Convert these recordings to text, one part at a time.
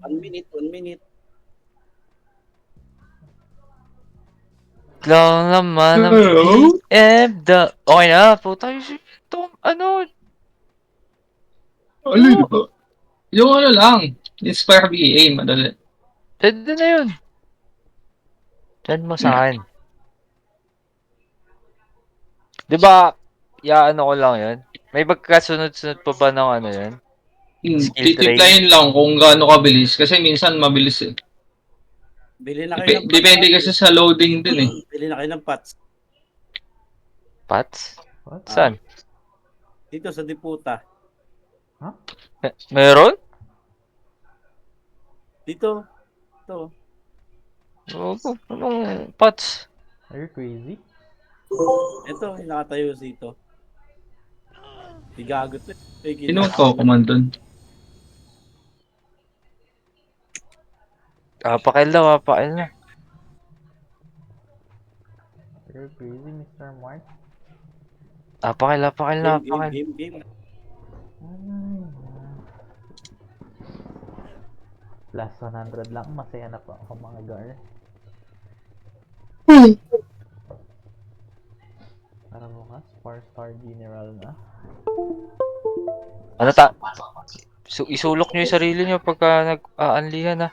1 minute, 1 minute. Lang naman ang Hello? BFW. Okay na, puta. Ito, ano? Alin ba? Yung ano lang, Inspire BA, madali. Pwede na yun. Send mo sa akin. Di ba, ano ko lang yun? May magkasunod-sunod pa ba ng ano yun? Skill train? Titimplahin lang kung gaano kabilis. Kasi minsan mabilis eh. Bili na kayo ng pots, Depende pare. kasi sa loading din eh. Bili na kayo ng pots. Pats? What? Ah, Saan? dito sa Diputa. Huh? Meron? Dito. Ito. Oo, anong pats? Are you crazy? Ito, yung nakatayo dito. Di gago to. Fake Sino ito. magko-command dun? Apakil daw, apakil na. Are you crazy, Mr. Mark? Apakil, apakil na, Game, game, apakil. game, game. Ay, plus 100 lang. Masaya na po ako mga gar. Para bukas, 4-star general na. Ano isulok nyo yung sarili nyo pagka nag-aanlihan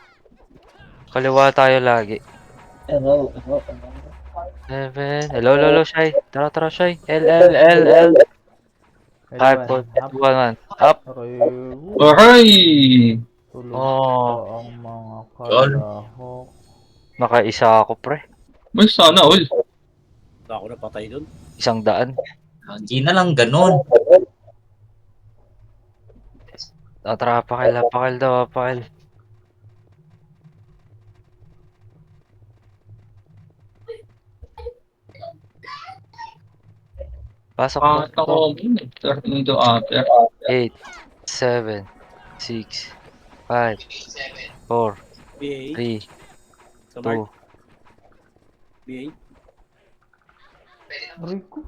Kaliwa tayo lagi. Hello. 7. Hello, lolo, Shy. Tara, tara, Shy. L. 5, 4, 2, 1, 1. Up. Aray, Aray! tulog pa Oh, ang mga Yan. kalahok. nakaisa ako, pre. May sana all. Wala ako napatay dun. 100. Hindi na lang ganun. Tara, apakil daw, apakil. Pasok daw. Pangat ako muna. Starting to after. 8, 7, 6, 5, 4, BA. 3, Sa 2. Mark. BA. Aray ko.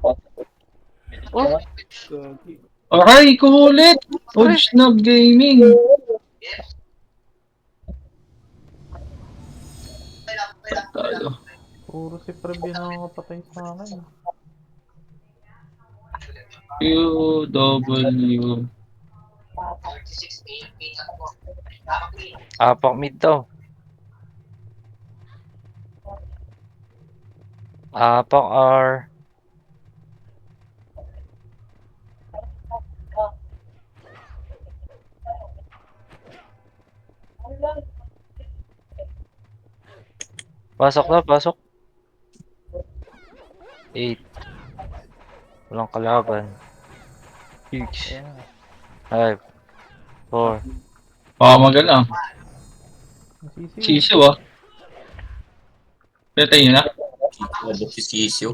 Gagi. Aray, kulit! Pre. Odsnab Gaming. Talo. Puro si Preb yung nakakapatay sa akin. QW. Apak mid daw. Apak R. Pasok na, pasok. 8. Walang kalaban. 6, Ayan. 5, 4. Pamagal ah. Nasisiw. Sisiw ah. Pinatay niyo na? Lubok si Sisyo.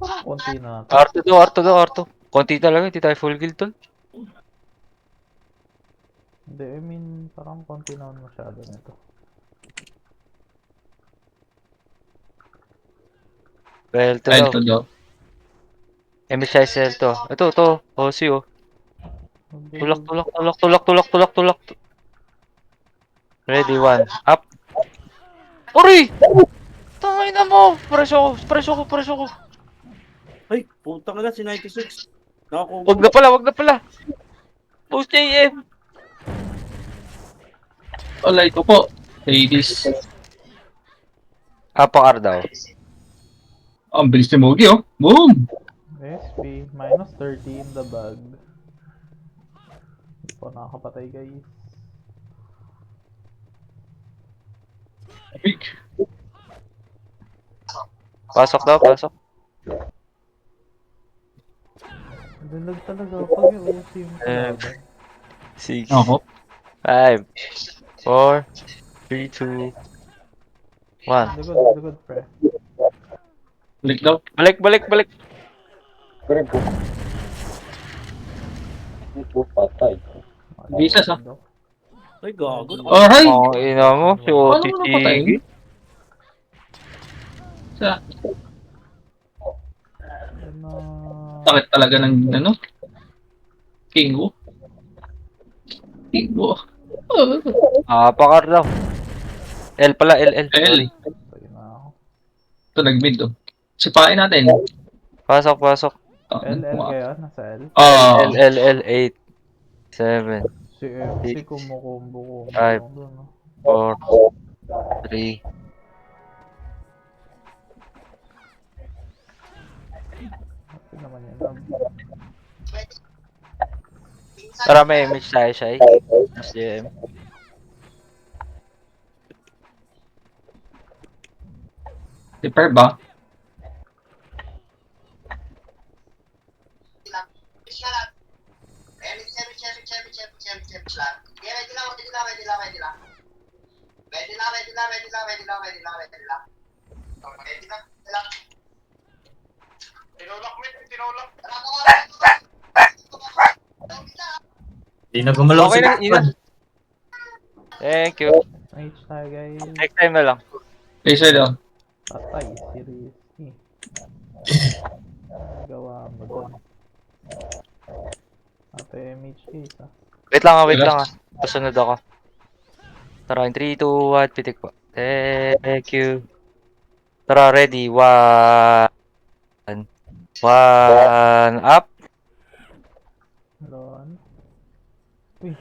Parang konti na to. Arto. Konti talaga, hindi tayo full guild tol. Hindi, I mean, parang konti naman masyado nito. Well, to Ay, daw. ito daw. MSISL to. Ito. Hosi oh. Tulak. Ready, 1. Up. Uri! Tangay na mo! Preso ko. Ay, putang na si 96. Nakakuha. Wag na pala. Post JM. Alay ko po. Hades. Apakar daw. Ang bilis ni Mogi oh. Boom! SP, minus 30 in the bag. Hindi po nakakapatay guys. Big. Pasok. Dalag talaga pag yung OC yung kalaban. 6, Ako. 5, 4, 3, 2, 1. Lagod pre. Balik daw. Balik. Pero patay. Visas, ah. Ay, gago. Aray! Oh, ina mo. Si Paano Oti mo napatayin? Tigi. Sa Ano... sakit talaga ng ano? Kingo. Pakar daw. L pala, L. Sorry. Tayo na ako. Ito, nag-mid oh. Sipain natin. Pasok. L kayo? Nasa L? L. 8, 7, Si MC Six, kumukombo five. lang dun, no? 4, 3. Kasi naman yun. Tara, may image tayo, Shai. SJM. Repair ba? Hindi na gumalaw Okay si na, yun na. Thank you. H tayo guys. Next time na lang. Laser daw. Patay, seriously. Gawa mo doon. Ate MH case ah. Wait lang ah. Pasunod ako. Tara, in 3, 2, 1, pitik po. Thank you. Tara, ready. 1. 1 up. Hello, ano? Uy.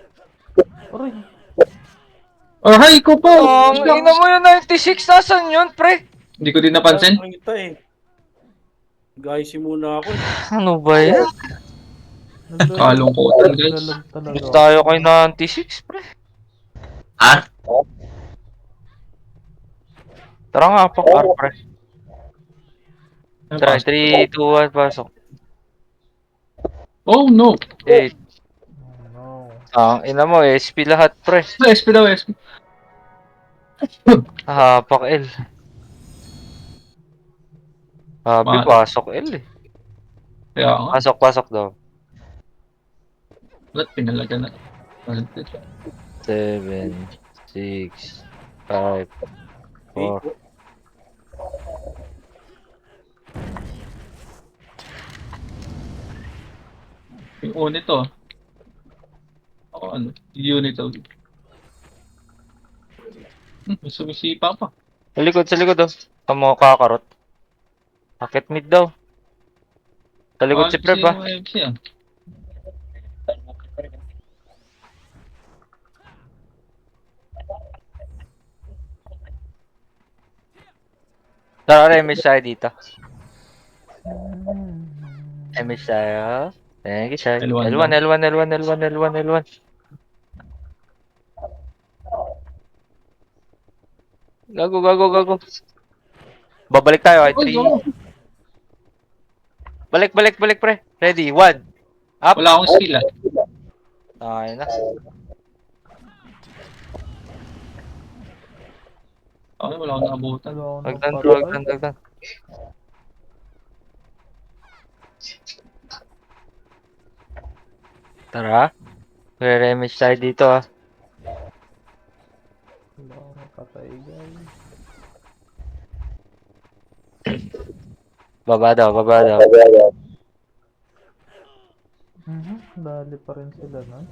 Aray. Aray ko po! Ang ina mo yung 96. Nasaan yun, pre? Hindi ko din napansin. Nakita eh. Guys, muna ako eh. Ano ba yan? Kalungkutan, guys. Naglalag talaga. Dito tayo kay 96, pre. Ha? Tara nga, pakar, pre. Tara, 3, 2, 1, pasok. Oh no! 8. Oh no. Ang ina mo, SP lahat, pre. SP daw, SP. Pak L. Sabi, Mahal. pasok L eh. Kaya nga. Pasok daw. Ba't pinalaga na? 7, 6, 5, 4. Yung unit to. Ako ano? Unit to. May sumisipa pa. Sa likod oh. Tamo kakarot. Akit mid daw. Sa likod si Preb ah. MC ah. Tara, image tayo dito. Image tayo. Thank you, Shai. L1 L1. Gago. Babalik tayo kay 3. Balik, pre. Ready, 1. Up. Wala akong skill ah. Ay na. Okay, wala akong nakabutan. Agdan. Tara. Re-remage tayo dito ah. Wala akong napatay guys. Baba daw. Dali pa rin sila nun.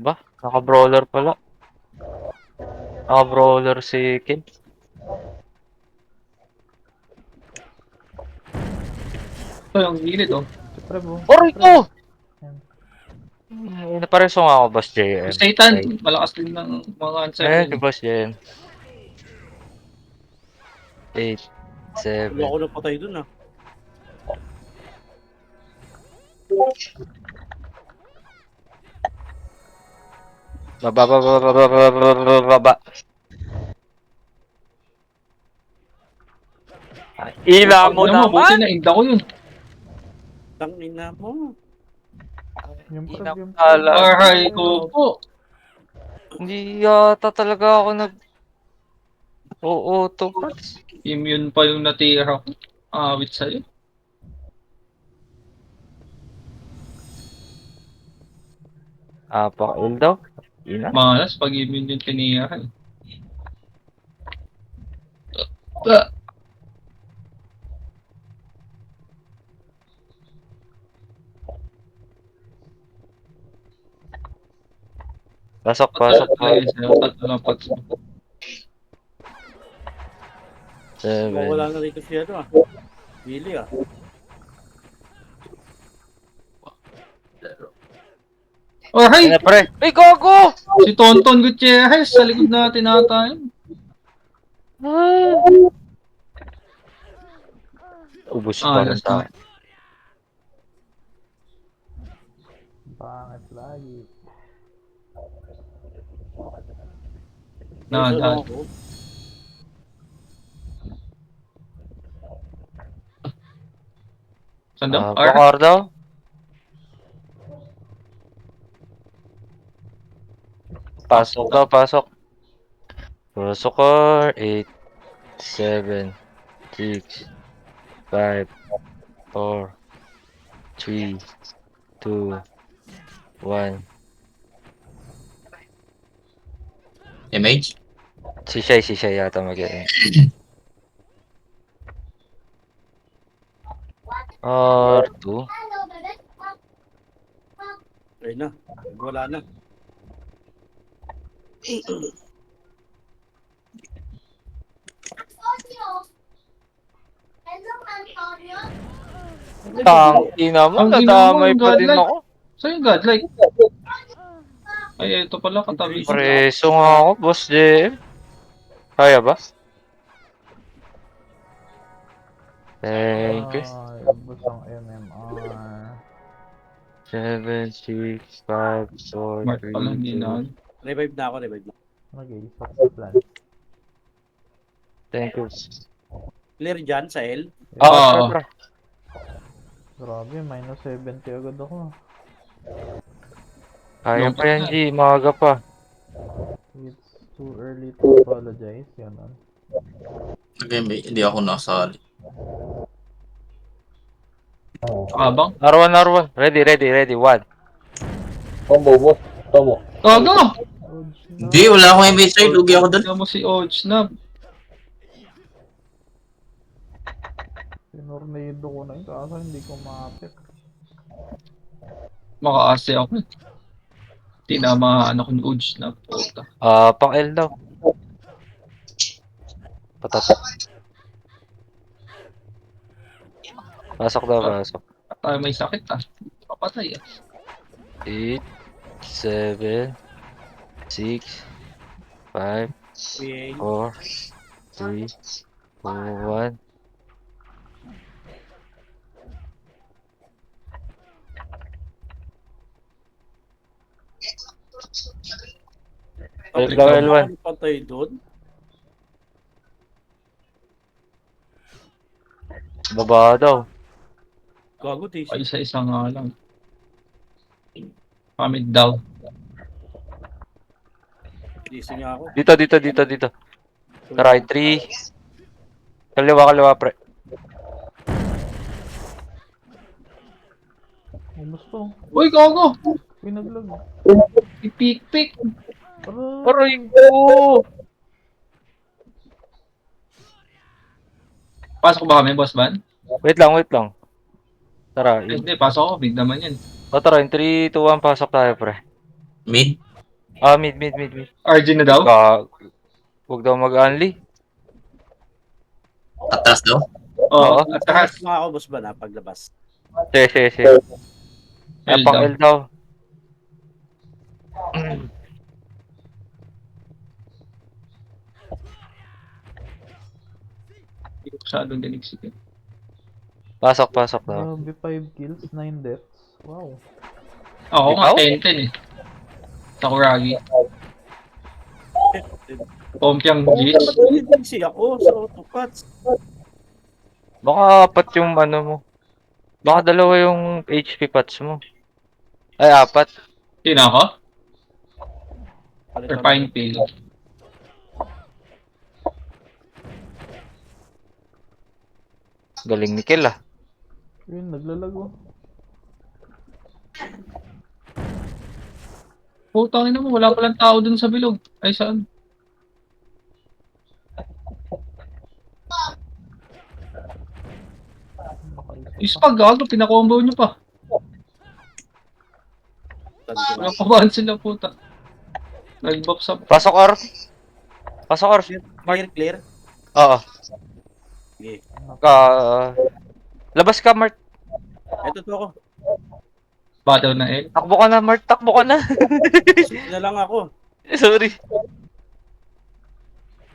Ba? Naka-brawler pala. Naka-brawler si Kim. Ito yung gilid oh. Siyempre po. Oray ko! Yan. Napareso nga ako, Boss JM. Si Satan, malakas din ng mga answer. Si Boss JM. 8, 7. Wala ako napatay dun ah. Baba. Ila mo Ano mo, buti naman! na inda ko yun. Tangina mo. Yung Ina prog, yung pala. Aray ko po. Hindi yata talaga ako nag... Oo, to parts. Immune pa yung natira ko. Awit sa'yo. Pakil daw. Ina. Malas pag immune yung tinira. Ah, Pasok, pasok. Ay, tatlo lang pag... Mawala 7. na rito si ano ah. Billy ah. Oh, hey! Ano, pre? Ay, gago! Si Tonton Gutierrez sa likod natin ata yun. Ubus Ah, pa rin last sa akin. Pangit lagi. Na, Isa lang ako. Saan daw? R? Bakar daw? Pasok daw, pasok. Pasok or 8, 7, 6, 5, 4, 3, 2, 1. MH? Si Shay yata mag-e. R2. Ayun na. Wala na. Tangina mo, Ang nadamay ginamang pa din godlike. ako. Saan yung godlike? Ay, ito pala katabi ko. Preso nga ako, boss JM. Kaya ba? Thank you. Ay, ubos ang MMR. 7, 6, 5, 4, Mark 3, pala, hindi 2. na. Revive na ako, revive na. Nag-iisok sa plan. Thank you. Clear dyan sa L. Oo. Tara. Grabe, minus 70 agad ako. Kaya Long pa yan, na. G. Maaga pa. It's too early to apologize. Yun on. Hindi ako nasali. Abang. R1. Ready. 1. Combo, boss. Tomo. Gago! Odds na. Hindi, wala akong MH side. Lugi ako doon. Tignan mo si Ojnab. Tinornado ko na yun kaso hindi ko mapit. Makaase ako. Tinama ko ni Ojnab. Puta. Pang L daw. Patatak. Pasok daw, pasok. Tayo may sakit ah. Papatay ah. 8, 7, 6, 5, PA. 4, 3, 2, 1. Tapos Level ikaw 1. patay doon. Baba daw. Gago, TC. Pa isa-isa nga lang. Pamit daw. TC nga ako. Dito. Try 3. Kaliwa, pre. Ubos to. Uy, gago! Pinaglag. Ipik-pik! Aray! Aray ko! Pasok ba kami, boss ban? Wait lang. Tara. Ay, hindi, pasok ako. Big naman yan. Tara, in 3, 2, 1, pasok tayo, pre. Mid? Mid. RG na daw? Huwag daw mag-unli. Atras daw? Oo, Oo. at takas. Tapos nga ako, boss ba na, paglabas. Si. L Pang daw. L daw. Hindi ko masyadong dinig sige. Pasok daw. Grabe, 5 kills, 9 deaths. Wow. Ako nga, Ikaw? 10-10 eh. Sa Kuragi. Pompiang glitch. TC ako sa autopats. Baka apat yung ano mo. Baka dalawa yung HP pots mo. Ay, 4. Yun ako? Palitan Refine pill. Galing ni Kel ah. Yun, naglalago. Putang ina mo, wala palang tao dun sa bilog. Ay, saan? Is pa gago, pinakombo nyo pa. Tabi ko na. Wala pa ba sila puta? Nag-buff sa... Pasok R. Pasok R. Clear, clear. Oo. Sige. Labas ka, Mart. Ito to ako. Battle na L. Takbo ka na, Mart. Takbo ka na. Shoot na lang ako. Sorry.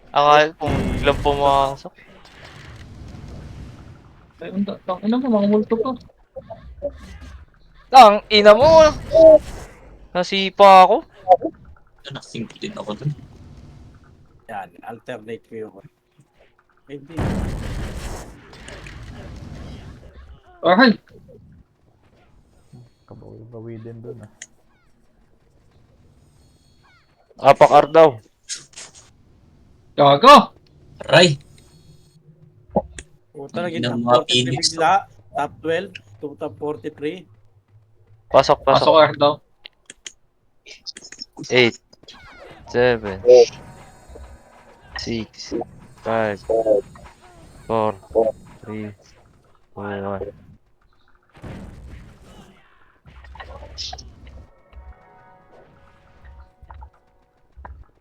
Akala kung biglang pumasok. Ay, ano mo, mga multo pa. Ang ina mo. Nasipa ako. Nakasingkit din ako dun. Yan, alternate ko yung... Hindi. Alright. Kabawi-bawi din dun ah. Apak R daw. Gago! Aray! Puta, naging Ng top mga 43 Phoenix. bigla. Top 12 to top 43. Pasok, Pasok pasok. R daw. 8, 7, 6, 5, 4, 3, 2, 1.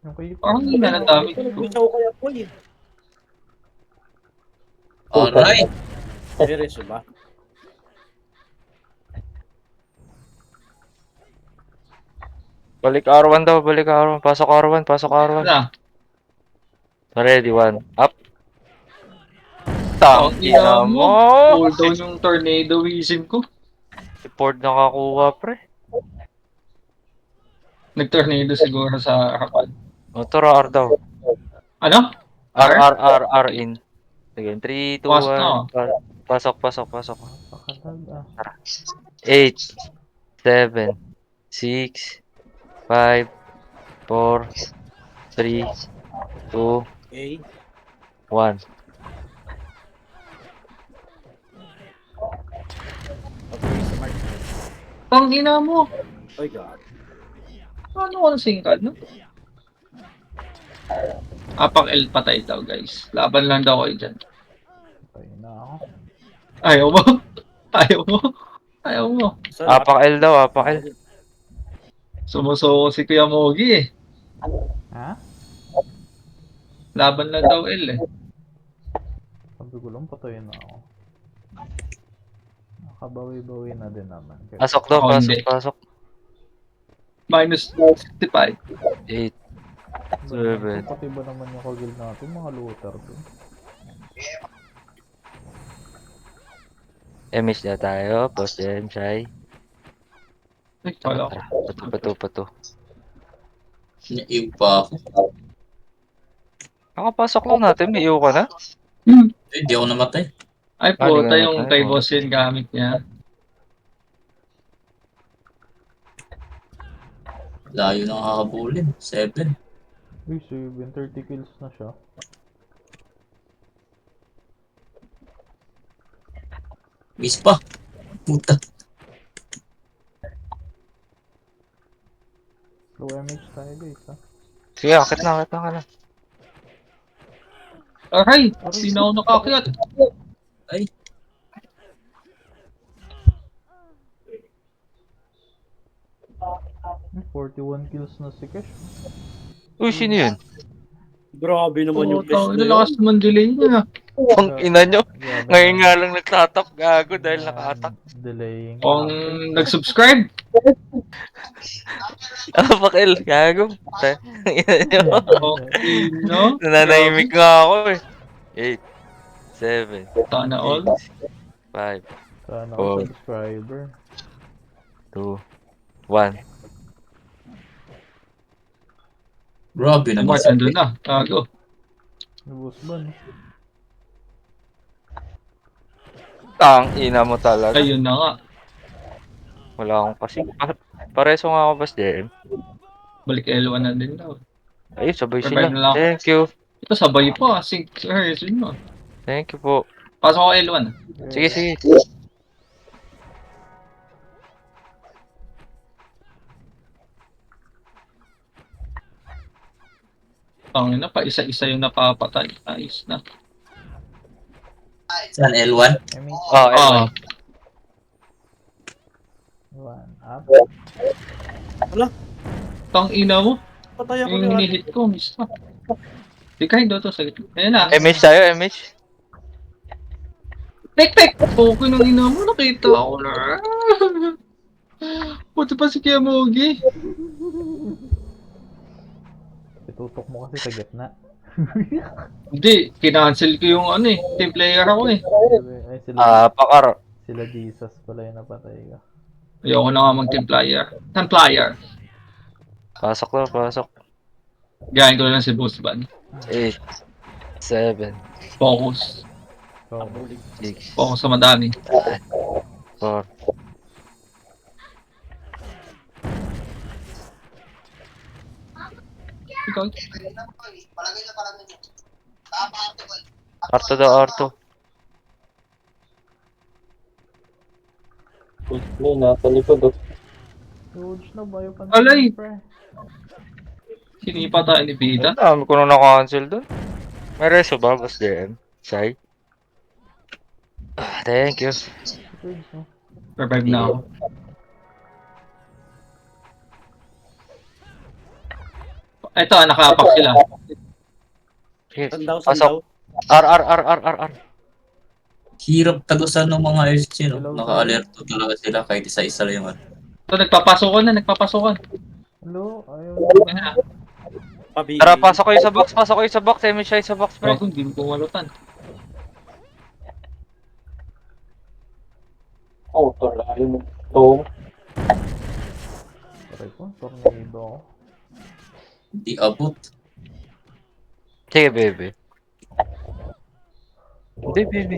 Yung kayo Parang hindi na nadami. Gusto ko kaya po eh. Aray! Seryoso ba? Balik R1 daw, balik R1. Pasok R1, pasok R1. Na. Ready, 1. Up. Tang ina mo. Hold down yung tornado vision ko. Report nakakuha, pre. Nag-tornado siguro sa harapan. O, tara R daw. Ano? R in. Sige, 3, 2, Pasok na. 1. Pasok, pasok, pasok. pakadag ah. 8, 7, 6, 5, 4, 3, 2, Okay. 1. Okay, smart. Ang ina mo. Oh God. Ano ko na singkad, no? Apak L patay daw, guys. Laban lang daw kayo dyan. Patay na ako. Ayaw mo? Ayaw mo? Ayaw mo? Apak L daw, apak L. Sumusuko si Kuya Mogi eh. Ha? Laban lang daw L eh. Sabi ko lang patay na ako. Nakabawi-bawi na din naman. Kaya Pasok daw, Oh, pasok, hindi. pasok. Minus 65. 8, 7. pati ba naman yung kagil natin, mga looter dun. Miss na tayo, post din, Shai. Ay, wala ko. Tara, pato. Naiw pa ako. Nakapasok lang natin, may iyo ka na. Hindi ako namatay. Ay, Ah, puta di yung namatay. kay boss yun gamit niya. Layo na kakabulin. 7. Uy, 30 kills na siya. Miss pa. Puta. Low MH tayo guys ha. Sige, akit na ka na. Aray! Sino ako nakakyat? Ay. Hmm, 41 kills na si Kesh. Uy, sino yun? Grabe naman yung Puta, best na yun. lakas naman delay niya. Ang ina nyo. Grabe Ngayon na. nga lang nagtatak, gago dahil naka-attack. Delaying. Kung nag-subscribe, Apak L, gago. Ang ina nyo. okay, no? Nananahimik nga ako eh. 8, 7, Sana all. 5, Sana Oh. ako subscriber. 2, 1. Grabe naman. Mark, nandun na. Tago. Lubos ba no? Tang ina mo talaga. Ayun na nga. Wala akong kasi. Pareso nga ako, Boss JM. Balik L1 na din daw. Ayun, sabay Revive sila. na lang. Thank you. Ito sabay pa. Sync Harrison mo. Thank you po. Pasok ako L1. Sige, sige. Tangin na pa. Isa-isa yung napapatay. Ayos na. Saan? L1? MH Oh, Ah. 1 up. Tang ina mo. Patay ako Yung ni hinihit ko, miss na. Di kahit doon to sa gitna. Ayan na. MH tayo, MH. Pek! Okay nung ina mo, nakita ko na. Buti pa si Kiamogi. Itutok mo kasi sa gitna. Hindi, kinancel ko yung ano eh. Team player ako eh. Ay, sila, Pakar. sila Jesus pala yung napatay ka. Ayoko na nga mag-team player. Team player. Pasok na, pasok. Gayahin ko lang si Boost Ban. 8, 7, Focus. So, 6, Focus sa madami. 4. Ikaw. Arto daw, Arto. George na ba yung Alay! pre? Sinipa tayo ni Bida. Ang dami ko na na-cancel doon. May reso ba, Boss DM? Sai? Thank you. George, no? Revive na ako. Ito, nakapak sila. Sige, Sandaw, pasok. sandaw. R. Hirap tagusan ng mga SG, no? Hello, Naka-alerto talaga sila kahit isa-isa lang yung ano. Ito, nagpapasokan na, nagpapasokan. Hello? Ayaw. Ayan na. Pabigil. Tara, pasok kayo sa box, pasok kayo sa box. MH tayo sa box, Pero bro. kung hindi mo kumalutan. Aray ko, tornado ako. Hindi abot. Sige, baby. Hindi, baby.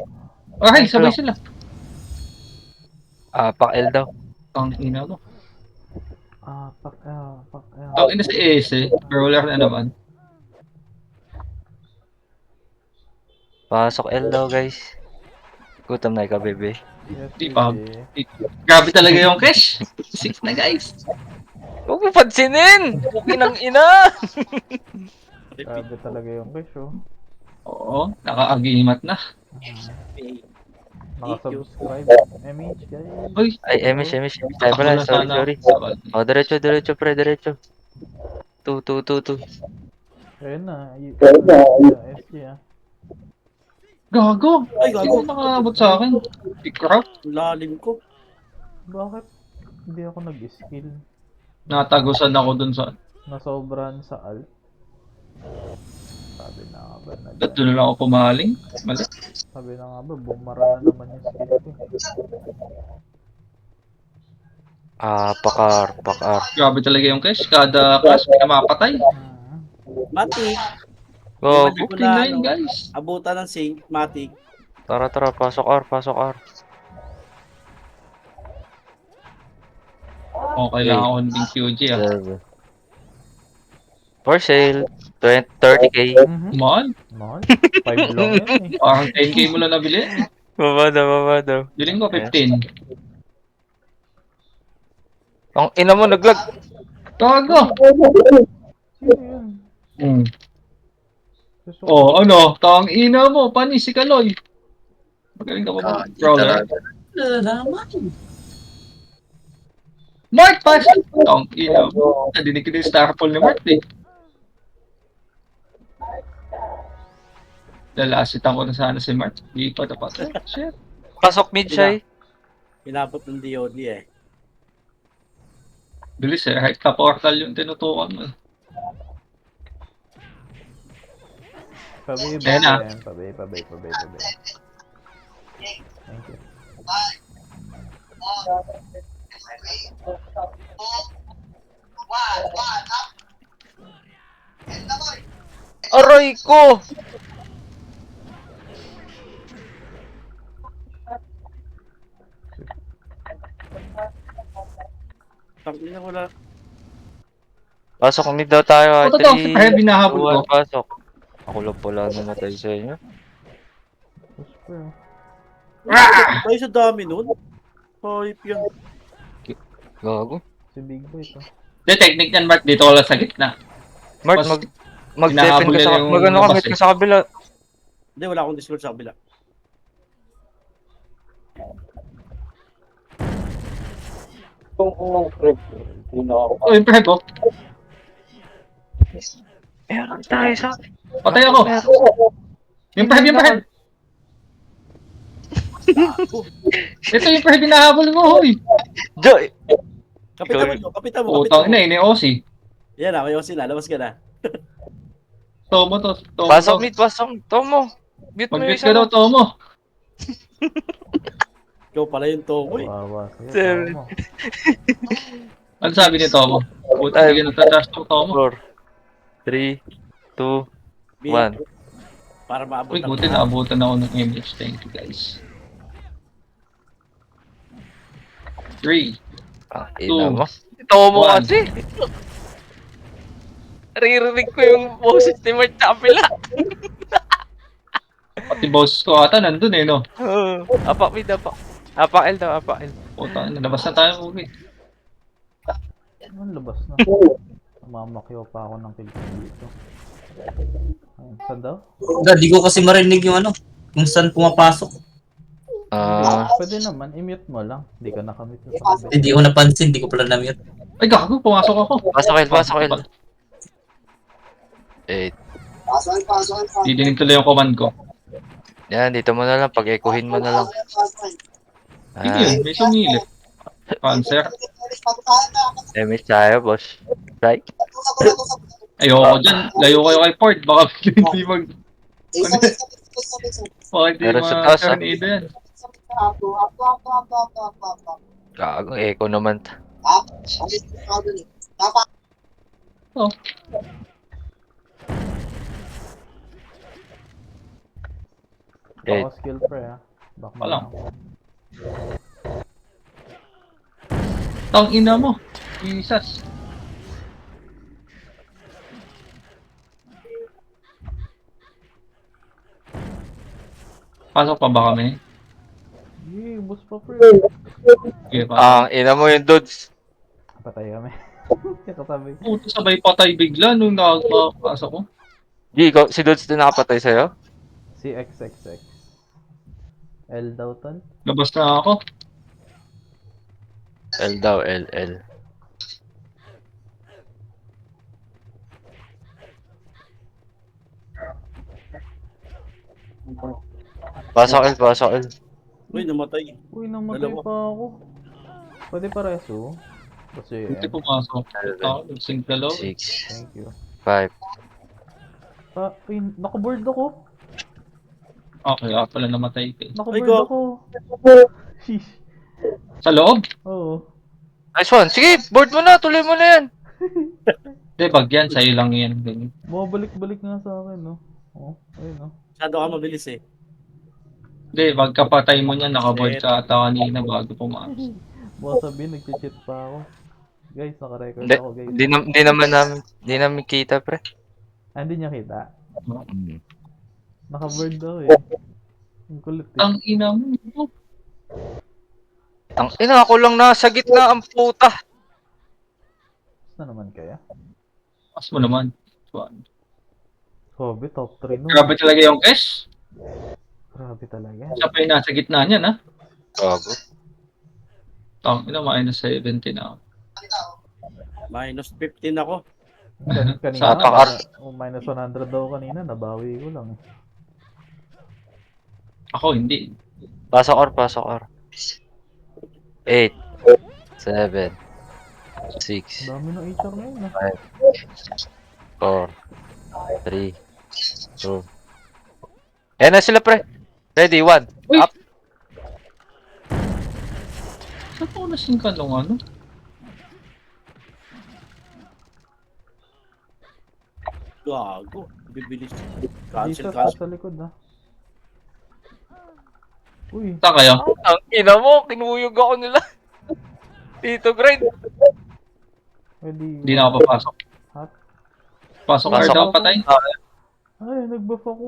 Ay, sabay sila. Pak-L daw. Ang ina mo. Pak L. Ang ina si Ace eh. Brawler na naman. Pasok L daw, guys. Gutom na ikaw, baby. Yes, Di pa. sige. Grabe talaga yung cash. 6 na guys. Huwag mo pansinin! Inang ina! Grabe talaga yung guys, oh. Oo, nakaagimat na. Nakasubscribe. MH, guys. Uy, Ay, MH. Tayo pala, sorry. O, diretso, pre, diretso. 2. Ayun na. SG, ah. Gago. Ay, gago. Hindi ko nakaabot sa akin. Ikrap. Lalim ko. Bakit hindi ako nag-skill? Natagusan ako dun sa... Nasobrahan sa alt. Sabi na nga ba na Ba't doon lang ako pumaling? Mali. Sabi na nga ba, bumara na naman yung skill ko. Pakar. Grabe talaga yung cash. Kada class, may namapatay. Matik. Go. Hindi ko Okay na, na yun, guys. abutan ng sync. Matik. Tara, pasok R. Okay lang ako ng QG ah. 7. For sale. 30k. Mahal. Mahal. 5 lang yan eh. Parang 10k mo lang nabili. Baba daw. Biling ko 15. Ang ina mo, naglag. Gago. Sino yun? Hmm. Suso. Oh, ano? Tang ina mo. Panis si Kaloy. Magaling ka ba? Hindi Brawler. talaga. Lalaman. Mark, pass! Tang ina mo. Nadinig ko na yung star pool ni Mark eh. Lalasitan ko na sana si Mark. Hindi pa dapat. Shit. Pasok mid siya eh. Inabot ng DOD eh. Bilis eh. Kahit ka-portal yung tinutukan mo. Pabi, Ayan na. pabi. Thank you. Aray ko! Tangina wala. Pasok mid daw tayo. Ito daw, super heavy na habol ko. 2, 1, pasok. Ako lang pala namatay sa inyo. Super. Tayo sa dami nun. Hype yan. Gago. Si Big Boy to. The technique niyan, Mark, dito ko lang sa gitna. Mark, Pas- mag-defend hinahabol ka sa... nila yung Mag-ano ka, labas mid eh. ka sa kabila. Hindi, wala akong discord sa kabila. Oh, yung prep oh. Meron tayo sa... Patay ako! Yung pa yung pa Gago. Ito yung pa hinahabol mo, hoy! Joy! Kapitan mo, Jo. Kapitan mo, kapitan Putang mo. ina, ini-OC. Yan na, may sila. Labas ka na. Tomo to, Tomo Pasok to. mid, pasok. Tomo. Mute mo yung Mag-mute isa ka daw, mo. Tomo. Ikaw pala yung Tomo eh. Kawawa sa'yo. Seven. Tomo. Ano sabi ni Tomo? Buti hindi ka natatrash ng Tomo. 4, 3, 2, Biyak. 1. Para maabot Uy, buti naabutan ako ng image. Thank you, guys. 3. Ina mo. Tomo One. kasi. Naririnig ko yung boses ni Mark Chapela. Pati boss ko ata nandun eh, no? Apak mid, apak. Apak L daw, apak L. Putang ina, labas na tayo, okay. Ano, labas na. Namamakyaw pa ako ng kill dito. Ayun, saan daw? Hindi ko kasi marinig yung ano, kung saan pumapasok. Pwede naman, i-mute mo lang. Hindi ka nakamute sa kabit. Hindi ko napansin, hindi ko pala na-mute. Ay, gago, pumasok ako. Pasok L, pasok L. 8. Didinig tuloy yung command ko. Yan, dito mo na lang. Pag-echohin mo na lang. Hindi yun, may sumili. Cancer. Damage tayo, boss. Right? Ayoko dyan, layo kayo kay Ford. Baka hindi mag... Baka hindi Meron sa taas, ma-tornado yan. Gago, echo naman. Oh. Okay. Ako skill pre ha. Back mo Walang. lang. Tang ina mo. Jesus. Pasok pa ba kami? Yee, boost pa pre. Okay, pasok. Ina mo yung dudes. Patay kami. Katabi. Puto sabay patay bigla nung nakapasok ko. Di, ikaw, si dudes din nakapatay sa'yo? Si XXX. L daw tol. Labas na ako. L daw, L, L. Pasok L, pasok L. Uy, namatay. Uy, namatay Dalawa. pa ako. Pwede pareso. Kasi, Hindi pumasok. Ako, nagsing dalaw. 6, thank you. 5. Uy, nakaboard ako. Okay, ako pala namatay ka. Nakaboard go. ako. Sheesh. Sa loob? Oo. Nice one. Sige, board mo na. Tuloy mo na yan. Hindi, bag yan. Sa'yo lang yan. Ganyan. Bumabalik-balik nga sa akin, no? Oh, ayun, no? Masyado ka mabilis eh. Hindi, pag kapatay mo niyan, nakaboard ka ata kanina bago pumasok. Baka sabihin, nag-cheat pa ako. Guys, naka-record Hindi, ako, guys. hindi namin kita, pre. Ah, hindi niya kita. Mm. Naka-board ako eh. Ang kulit eh. Ang ina mo. Ang ina, ako lang nasa gitna ang puta. Basta naman kaya. Mas mo naman. Kobe, top 3 no. Grabe talaga yung S. Grabe talaga. Siya pa yung nasa gitna niyan, ha? Gago. Tang ina, minus 70 na ako. Minus 15 ako. Kanina, Sa attack minus 100 daw kanina, nabawi ko lang eh. Ako, hindi. Pasok or, pasok or. 8, 7, 6, Dami ng HR ngayon ah. 4, 3, 2. Ayan na sila, pre. Ready, 1. Uy! Up. Saan ako nasingkan nung ano? Gago. Bibilis. Dito Cancel, cancel. sa likod ah. Uy, Saan kayo? Ang ina mo, kinuyog ako nila. Dito, grind. pwede. Hindi na ako papasok. Hot. Pasok Pasok or daw ako. patay? Ay, nag-buff ako.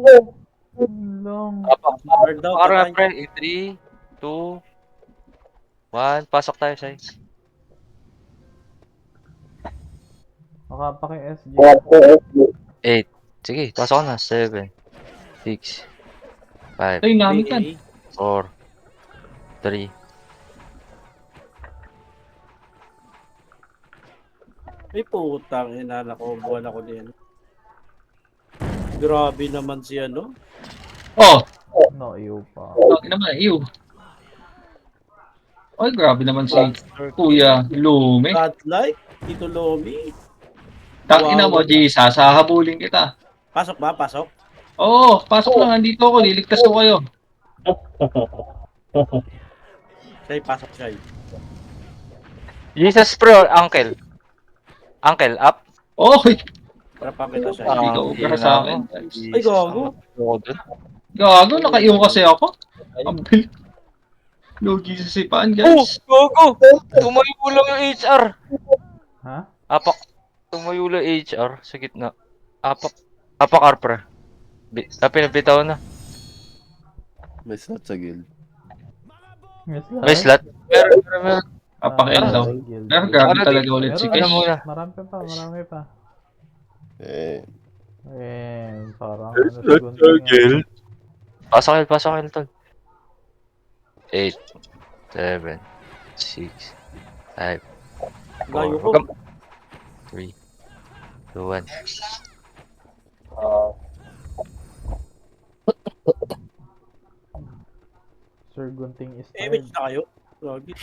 Yun lang. Bird daw, Para, patay. pre. 3, 2, 1. Pasok tayo, Sai. Makapa kay SG. 8. Sige, pasok na. 7, 6, 5, Ay, namin yan. 4, 3, May putang ina, nakubuhan ako din. Grabe naman si ano. Oh, No, iyo pa. laki naman, ew. Ay, grabe naman si Kuya Lume. Godlike, Tito Lomi. Tangina mo, Wow. Jesus, hahabulin kita. Pasok ba? Pasok? Oo, pasok lang, andito ako, liligtas ko kayo. Shay, pasok Shay. Jesus Pro, Uncle. Uncle, up. Oy, Harapan kita Shay. Hindi ka Ang ubra ina sa mo. akin. Ay, gago. Ako dun. gago, nakaiwan kasi ako. Ang bil. Lugi sa sipaan, Oh, guys. gogo! Tumayo lang yung HR. Ha? Apak. Tumayo lang yung HR sa gitna. Apak. Apak, Arpra. Pinabitaw na. May slot sa guild. Yes, May slot. Meron. Papakil daw. Guild. Pero grabe Ano, talaga ulit si Meron. Ano Kesh. muna? Marami pa. Eh, Parang ano si Gunting. Pasok, tol. 8, 7, 6, 5, Layo ko. 3, 2, 1. Sir Gunting is Image tired. na kayo. Lagi.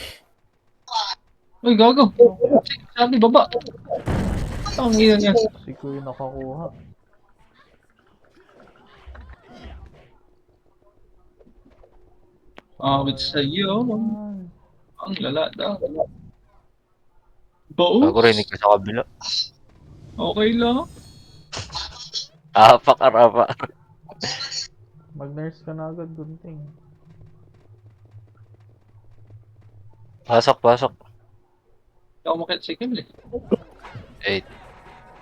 Uy, gago. Sabi, baba. Ang ina niya. Si Kuya nakakuha. Awit sa iyo. Ang lala daw. Bago Baos. rinig ka sa kabila. Okay lang. Apak, arapa. Mag-nurse ka na agad, Gunting. Pasok. Hindi ako makit si Kim eh. 8,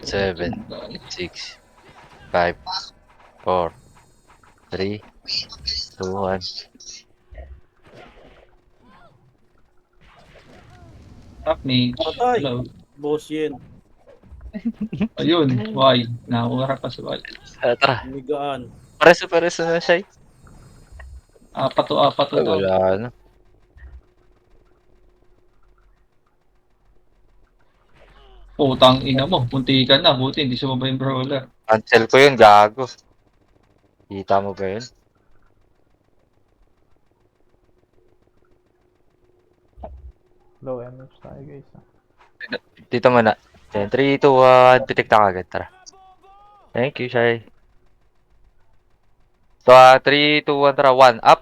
7, 6, 5, 4, 3, 2, 1. Tap me. Patay. Hello. Boss yan. Ayun. Why? Nakuha pa si Why. Tara. Migaan. Pareso na siya. Apat Ay, daw. wala na. Putang ina mo. Punti ka na. Buti hindi sumabay yung brawler. Cancel ko yun, gago. Kita mo ba yun? Low MH tayo, guys. Dito muna. 10, 3, 2, 1. Pitik na kagad, tara. Thank you, Shai. So, 3, 2, 1, tara. 1, up.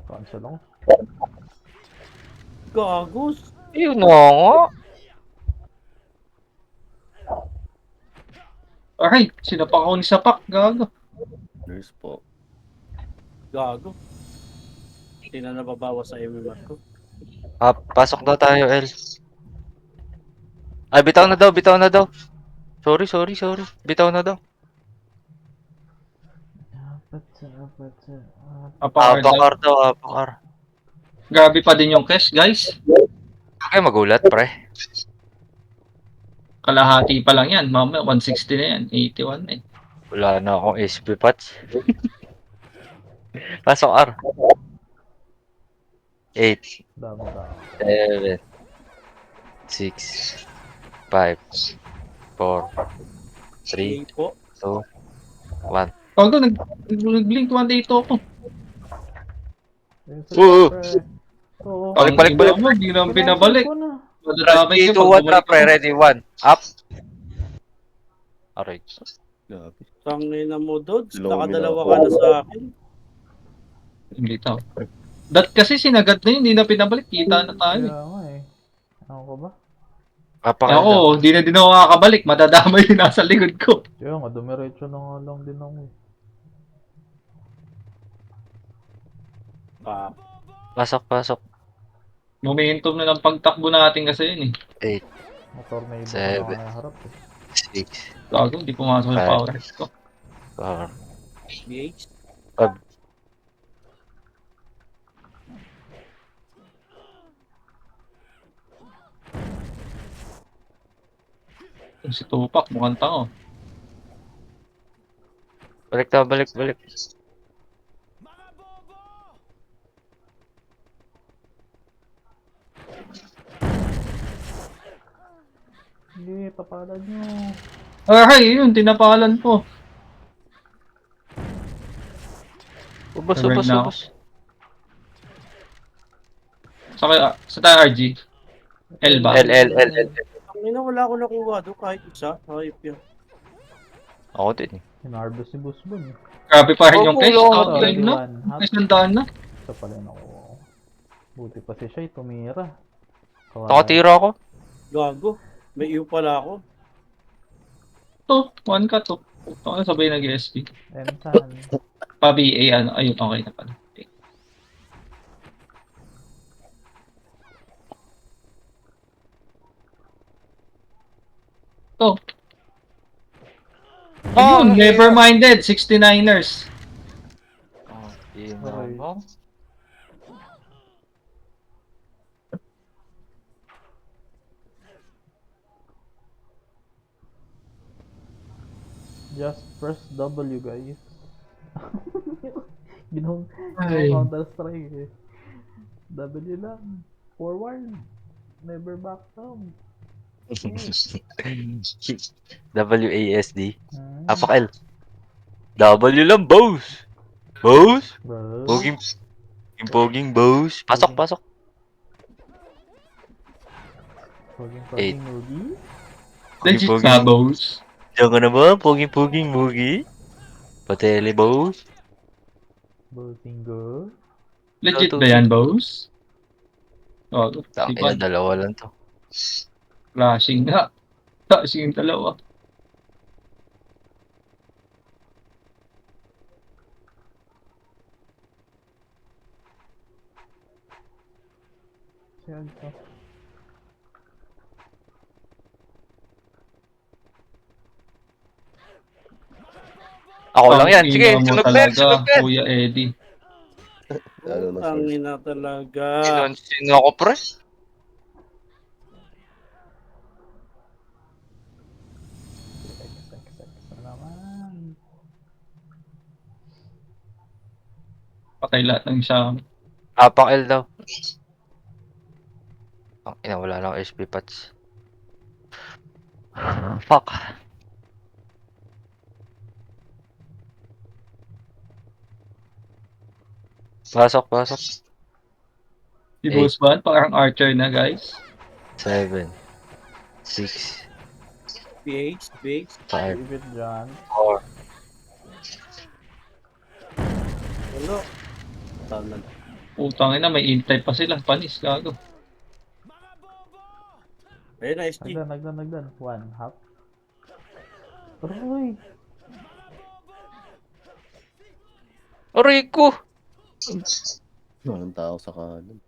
Cancel lang. Gagos. Yun na nga. Alright. Sinapak ako ni Sapak. Gago. nurse po. Gago. Hindi na nababawas sa MMR ko. Up. Pasok daw tayo, L. Ay, bitaw na daw. Sorry. Bitaw na daw. Apakar daw. Apakar. Grabe pa din yung cash, guys. Okay, magulat, pre. Kalahati pa lang yan. Mamaya 160 na yan. 81 na eh. Wala na akong SP patch. Pasok, R. 8, Dami. 7, 6, 5, 4, 3, Hindi po. 2, 1. Gago, nag-blink 1 day to ako. Oo. Oo. Balik. Hindi naman pinabalik. Madadamay 3, ka 2, 1, tara, pre. Ready, 1. Up. Aray. Grabe. Tangina mo, Dodds. Lomi Nakadalawa na ka ako. na sa akin. Hindi tao. Dat kasi sinagad na yun, hindi na pinabalik. Kita na tayo. Kaya nga eh. Ako ka ba? Apakar daw. Ako, hindi na din ako makakabalik. Madadamay din nasa likod ko. Kaya nga, dumiretso na nga lang din ako eh. Pasok. Momentum na ng pagtakbo natin kasi yun eh. 8, Motor na iba na Seven. kaya harap eh. 6, Gago, hindi pumasok yung Five. power rest ko. 4, BH. Yung si Tupac, mukhang tao. balik. Sige, papalan nyo. Ay, yun, tinapalan ko. Ubos, Alright ubos, now. ubos. Sa tayo, RG. L ba? L. Ang ina, wala ako nakuha doon kahit isa. Hayop yan. Ako din eh. Hinarvest si Busbon. Grabe pa rin Oh, yung case. oh, Outline na. 31. Hap. Isang daan na. Isa pala yung nakuha ko. Buti pa si Shai tumira. Nakatira ako. Gago. May iyo pala ako. To, one ka to. Ito ano sabay nag-SP. Ensan. Pa-BA, ano, ayun, okay na pala. Okay. To. Oh, Ayun, never minded, 69ers. Oh, yun Okay. naman. Just press W, guys. Ginong Ay. Counter Strike eh. W lang. Forward. Never back down. WASD. Hmm. Apak L. W lang, boss. Boss? Bro. Poging boss. Pasok, pasok. Poging Mugi. Legit Poging, na, boss. Diyan ka na ba? Poging mugi. Patele, boss. Bossing go. Legit ba yan, boss? Oh, Tangina, diba? dalawa lang to. Flashing nga. Flashing yung dalawa. Siya to. Ako lang yan. Sige, Pangina mo sunog na yan, talaga, sunog na yan. Kuya Eddie. Lalo na Ang source. ina talaga. Sino ako, pre? X na naman. Patay lahat ng siya. Apak L daw. Ina, wala lang SP patch. Fuck. Pasok, pasok. Si Boss Van, parang archer na, guys. 7, 6, PH, PH. 5, Leave it dyan. 4. Ano? Tanan. Utang ina, may in-type pa sila. Panis, gago. Ayun na, SG. Nagdan. One half. Aroy! Aray ko! Walang tao sa kanan.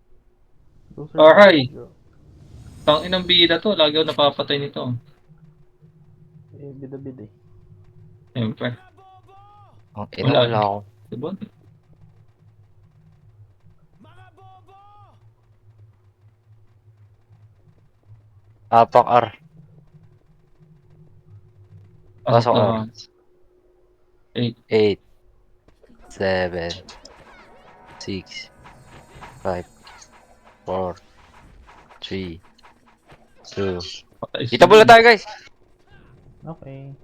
Those Aray! Go. Tang inang bida to, lagi ako napapatay nito. Eh, bida-bida eh. Siyempre. Ang ina, Wala. wala ako. Diba? Apak R. Pasok Pasok R. na. 8, 7, 6, 5, 4, 3, 2. Patay Kita bola tayo, guys! Okay.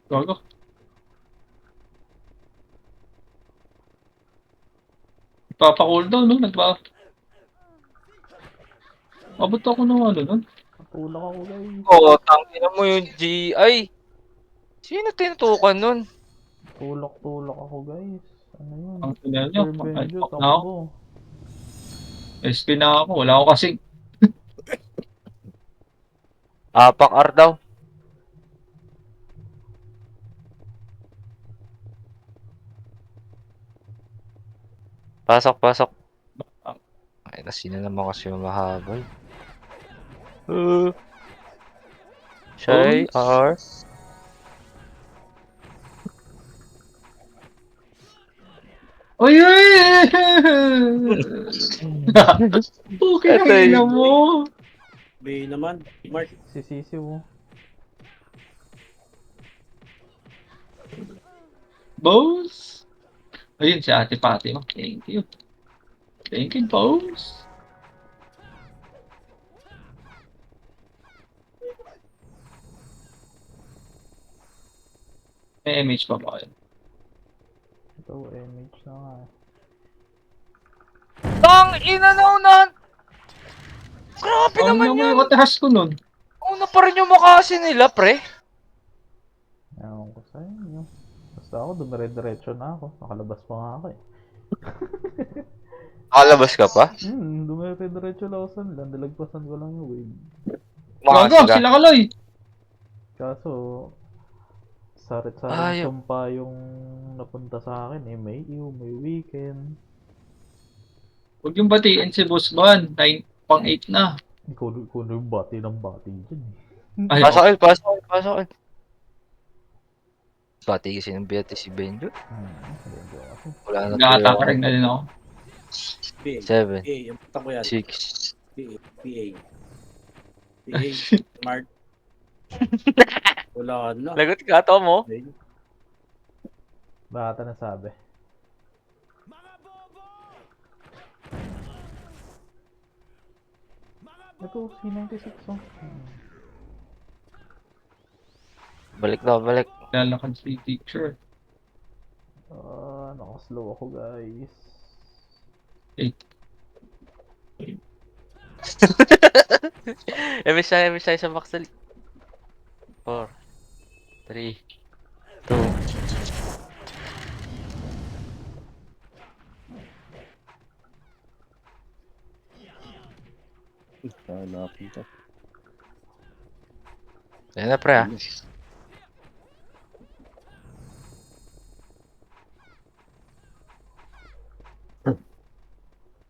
Gago. Papa-cooldown, no? Abot ako ng ano nun. Patulak ako guys. Oo, tangina mo yung GI. Sino tinutukan nun? Tulak ako guys. Ano yun? Ang ina nyo. Sir Ay, Benjo, fuck na ako. takbo. SP na ako. Wala ako kasing. Apak R daw. Pasok, pasok. Ay, sino naman kasi yung mahabol? Shy R. Oy, oy! Okay Ito na ina yun. mo. B naman. Mark. Si Sisi mo. Boss. Ayun si Ate Pati. Oh, thank you. Thank you, boss. May MH pa ba kayo? Ito, MH na nga eh. Tang ina na unahan! Grabe Ang naman naman yan! yung katahas ko nun. Una pa rin yung mukha kasi nila, pre. Ewan ko sa inyo. Basta ako, dumire-diretso na ako. Nakalabas pa nga ako eh. Nakalabas ka pa? Dumire-diretso lang ako sa nila. Nilagpasan ko lang yung wave. Mukha Gago, sila Kaloy. Kaso, sarit-sarit Ayaw. sumpa yung napunta sa akin eh. May iyo, may weekend. Huwag yung batiin si Boss Van. 9 pang 8 na. Ikaw na yung bati ng bati dyan eh. Ay, Pasok pasok. Bati kasi ng Beatrice si Benjo. Medyo kasi. Wala na nag-aatake rin na din ako. PA. 7, PA, yung puta ko yan. 6. PA. PA. PA. Smart. Wala na. Lagot ka, Tomo. Baka nasabi. Ito, C96 oh. Balik daw, balik. Lalakad si teacher. Nakaslow ako guys. 8. Emis tayo sa box dali. 4, 3, 2. Hanapin ka. Ayan na, pre, ah.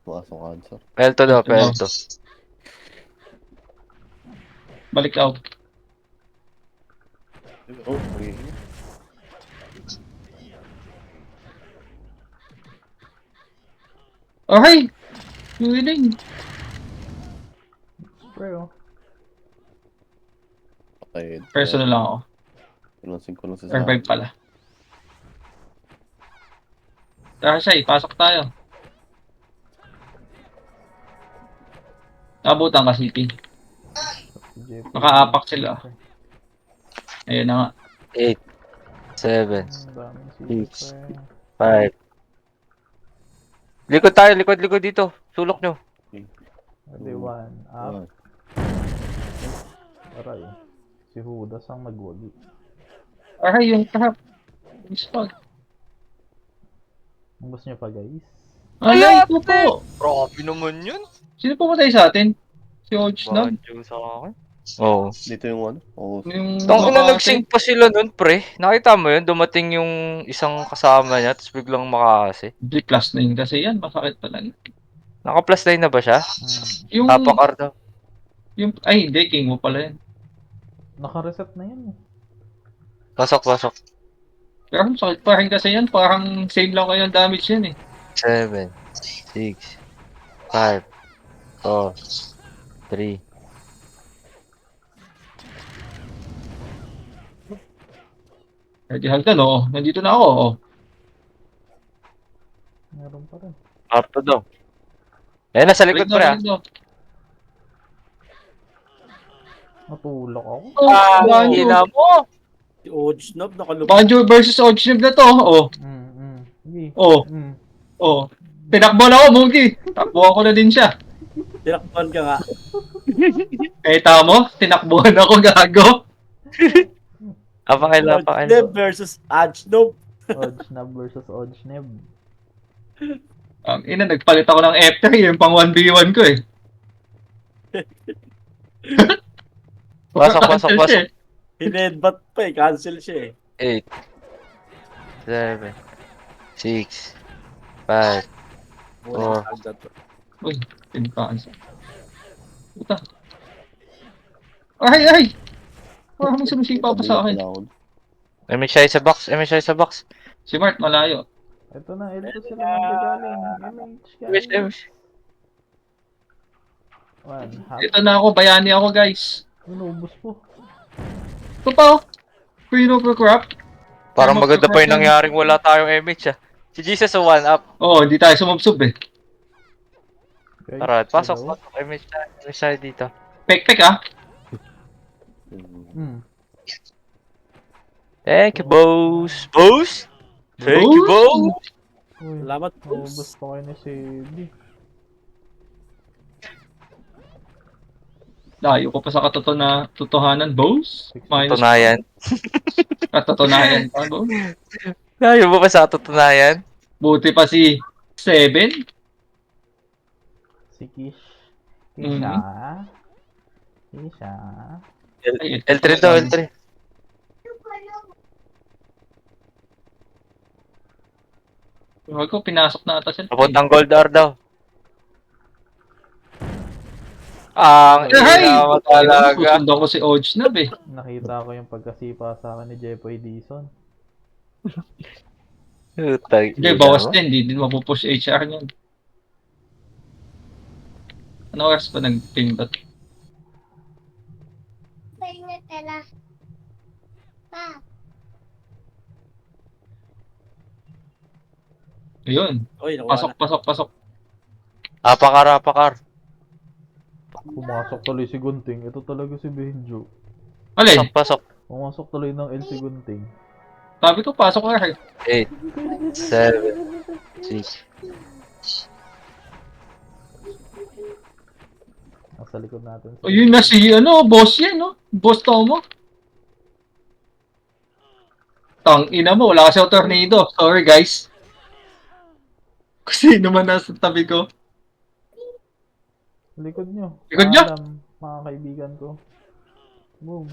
Pumasok cancer. Pelto daw, pelto. Balik out. Oh, okay. Oh, hey! Winning! Pre oh. Okay. Personal lang ako. Pinansin ko lang si Survive pala. Tara siya, pasok tayo. Abutan ka, CP. Si JP. Nakaapak sila. Ayun na nga. 8, 7, Ang daming six, pre. 5. Likod tayo, likod dito. Sulok nyo. Ready, one, up. Aray. Si Hudas ang nagwagi. Aray, yung trap. Yung spot. Ang gusto niyo pa guys? Alay, ito po! Grabe naman yun. Sino pumatay sa atin? Si Ojnab? Banjo sa akin. Oo. Dito yung ano? Oh, Yung Tang ina, Makati? nag-sync pa sila nun, pre. Nakita mo yun? Dumating yung isang kasama niya, tapos biglang makakasi. Di plus 9 kasi yan, masakit talaga. Naka-plus line na ba siya? Yung, Tapakar daw. ay hindi, king mo pala yan. Naka-reset na yan eh. Pasok. Pero sakit pa rin kasi yan, parang same lang kayo ang damage yan eh. 7, 6, 5, 4, 3. Ready Haldan, oh. Nandito na ako, oh. Meron pa rin. Up daw. Eh, nasa likod, Wait pre, na, ah. wait na. Natulak ako. Oh, Banjo. Ina mo! Si Ojnob, nakalubog. Banjo versus Ojnab na to, oh. Sige. Oh, oh. Tinakbo na ako, Mugi. Takbuhan ko na din siya. Tinakpan ka nga. Eh, tamo, tinakbuhan ako, gago. Apakailan. Ojnob versus Ojnob. Ojnab versus Ojnab. Ang ina, nagpalit ako ng F3, yung pang 1v1 ko eh. Pasok. Cancel siya eh. Hinedbat pa eh. Cancel siya eh. 8, 7, 6, 5. Muna Oh. agad to. Uy, pinaka-cancel. Puta. Ay! Parang sumisipa pa sa akin. MHI sa box. Si Mart, malayo. Ito na, ito sila nanggagaling. MH guys. MH. One, half. Ito na ako, bayani ako guys. Inubos po. Ito pa oh. Queen of the Crop. Parang maganda pa yung nangyaring wala tayong MH, ah. Si Jesus sa 1 up. Oo, hindi tayo sumubsob eh. Guys, Tara, pasok. hello. MHI dito. Pek-pek ah. Thank you, boss. Boss? Thank you, boss. Uy, Salamat, naubos boss. pa kayo ni Sebi. Layo ko pa sa katotohanan, boss. Minus Tunayan. katotohanan pa, boss. Layo mo pa sa tutunayan? Buti pa si 7. Si Kish. Mhm. Kisha. Ay, L3 daw, L3. Huwag ko, pinasok na ata siya. Papuntang Gold R daw. Ang Ay! ina mo talaga. Susundan ko si Ojnab eh. Nakita ko yung pagkasipa sa akin ni Jepoy Dison. Putang Hindi, ina bawas mo. din. Hindi din mapupush HR niyan. Ano oras pa nag-pindot? Ayun. Uy, nakuha Pasok, na. pasok, pasok. Apakar, apakar. Pumasok tuloy si Gunting. Ito talaga si Benjo. Alin? Pasok, pasok. Pumasok tuloy ng L si Gunting. Sabi ko, pasok ka rin. 8, 7, 6. Nasa likod natin. Ayun na si, boss yan, no? Boss Tomo. Tang ina mo, wala kasi ako tornado. Sorry, guys. Kasi naman nasa tabi ko. Likod nyo. Likod nyo? Paalam, mga kaibigan ko. Boom.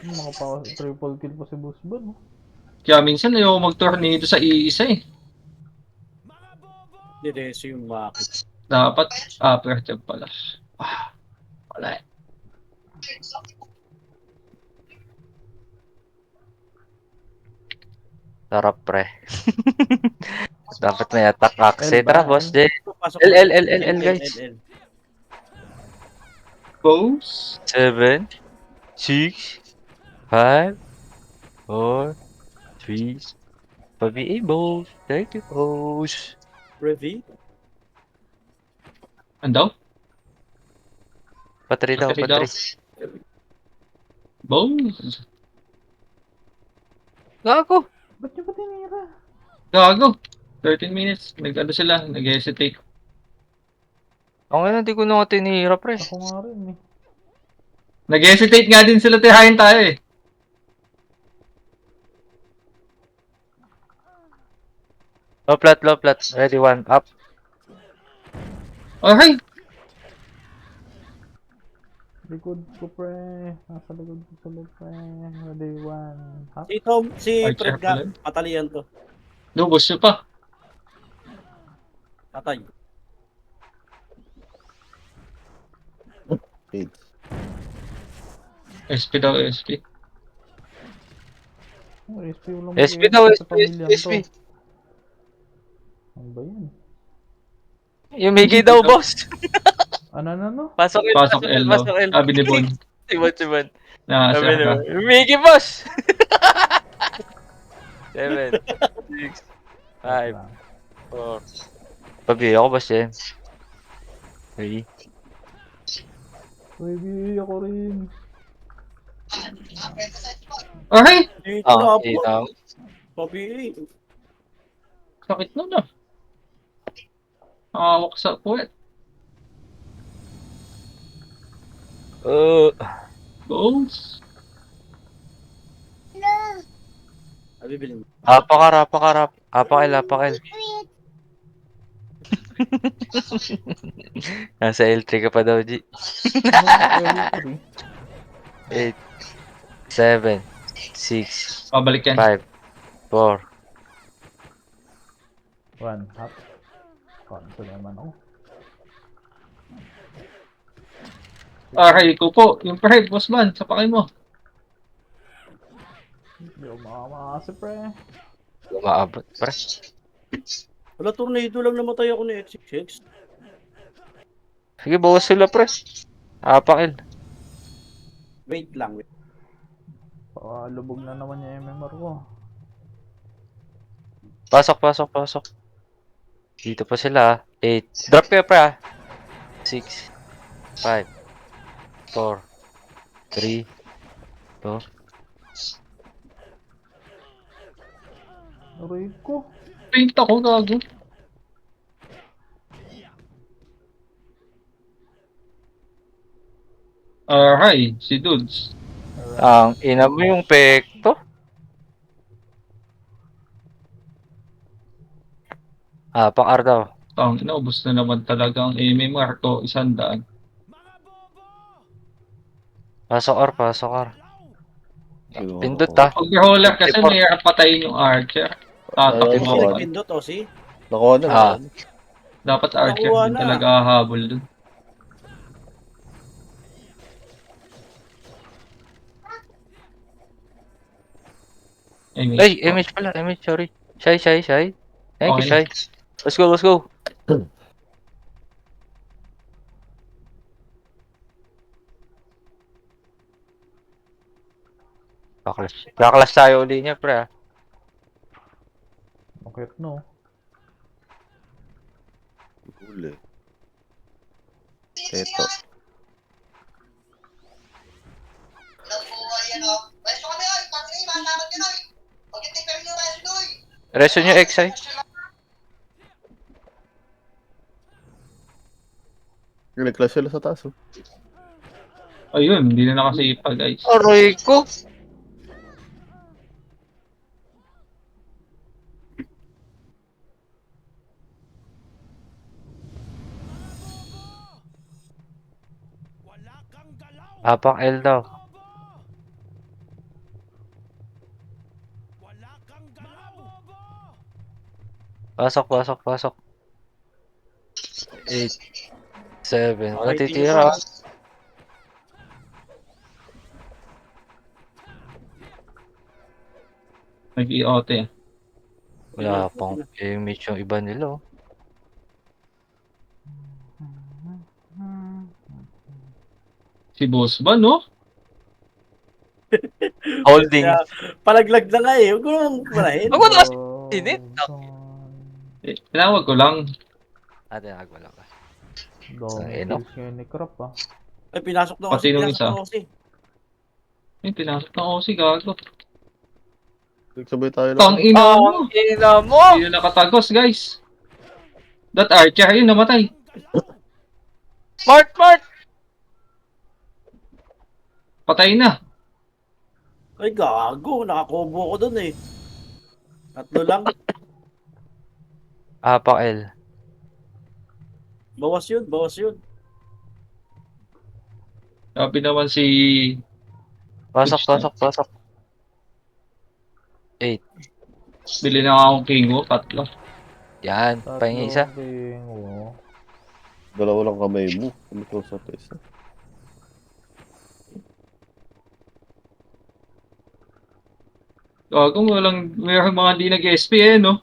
Mga triple kill pa si Boss Ban. Oh. Kaya minsan ayaw mag-tornado sa iisa eh. Hindi, Deso yung makit. Dapat upper job pala. Ah, wala eh. Sarap, pre. Dapat may attack axe. L ba? Tara, boss J. Pasok L, na. L, L, L, L, guys. L. Boss. 7, 6, 5, 4, 3, PBA, boss. Thank you, boss. Review? Andaw? Patri daw, Patri daw. patri. Boss. Gago. Ba't nyo ba tinira? Gago. 13 minutes. Nag-ano sila. Nag-hesitate. Ang ina, di ko na nga tinira, pre. Ako nga rin eh. Nag-hesitate nga din sila. Tihayin tayo eh. Low plat, low plat. Ready, one, up. Okay. Likod ko pre. Nasa likod ko sa pre. Ready, one. Hop. Si Ay, Fred pala. ga, patalian to. Lubos nyo pa. Patay. Eight. SP daw, SP. Oh, SP walang SP mag-iwan daw, sa SP, pamilyang SP. to. Ano ba yan? Yung Miggy daw, boss. Ano? Pasok L, Pasok L daw. pasok L. Sabi ni Bon. Simon, Simon. Na, Sabi siya ka. naman, Miggy, boss. 7, 6, 5, 4. Pabi ako, boss, yan. 3. Baby, ako rin. Okay. Dito na po. Inaw. Pabi. Sakit nun ah. Nakawak sa puwet. Boss. Bibilin mo. Apakar, apakar, apakil, apakil. Nasa L3 ka pa daw, G. L3. 8, 7, 6, Pabalik yan. 5, 4. One, hop. Cancel naman ako. Okay, kupo. Yung pre, boss man. Sapakin mo. Hindi ako makamakasi pre. Umaabot, pre. Wala, tornado lang namatay ako ni XXX. Sige, bawas sila, pre. Apakil. Wait lang, wait. Lubog na naman yung MMR ko. Pasok, pasok, pasok. Dito pa sila, 8. Drop kayo, pre, 6, 5, 4, 3, 2, Aray ko. Paint ako, gago. Hi, si Dudes. Ang ina mo yung pekto. Pakar daw. Tang, inaubos na naman talaga ang MMR ko, 100. Pasok or. Ginawa Pindot ko. ah. Pag beholder kasi 54. may patayin yung archer. Ay, Hindi Tatakbo mo Nakuha ako. na. nagpindot, Osi. Nakuha na, nakuha na. Dapat archer Nakuha din na. talaga hahabol dun. Ay, image pala. Image, sorry. Shy. Thank you, Okay Shy. Let's go. Kaklas tayo uli niya, pre. Bakit no? Huli. Ito. Reso nyo, X, ay. Nag-clash sila sa taas. Oh. Ayun, hindi na nakasipa guys. Aray ko. Apak L daw. Pasok. 8, 7. Wala Fighting titira. pa. Nag-IOT. Wala pang image yung iba nila. Oh. Si Boss ba, no? Holding. Kaya, palaglag na nga eh. Huwag ko naman panahin. Ako na kasi sinit. Tinawag ko lang. Nagwala ka. Dami no? kills ngayon ni Crap ah. Ay, pinasok na Pati Osi. nung Pinasok isa. na Osi. Ay, pinasok na ako si Gago. Nagsabay tayo Tang na. ina mo! Ina mo! Hindi na nakatagos, guys. That archer, yun, namatay. Smart! Patay na. Ay, gago. Nakakobo ko dun eh. Tatlo lang. Apak L. Bawas yun. Sabi naman si... Pasok. 8. Bili na akong Kingo, 3. Yan. Pahingi isa. King, oh. Dalawa lang kamay mo. Ano ko sa isa? Gago, mayroong mga di nag-SP no?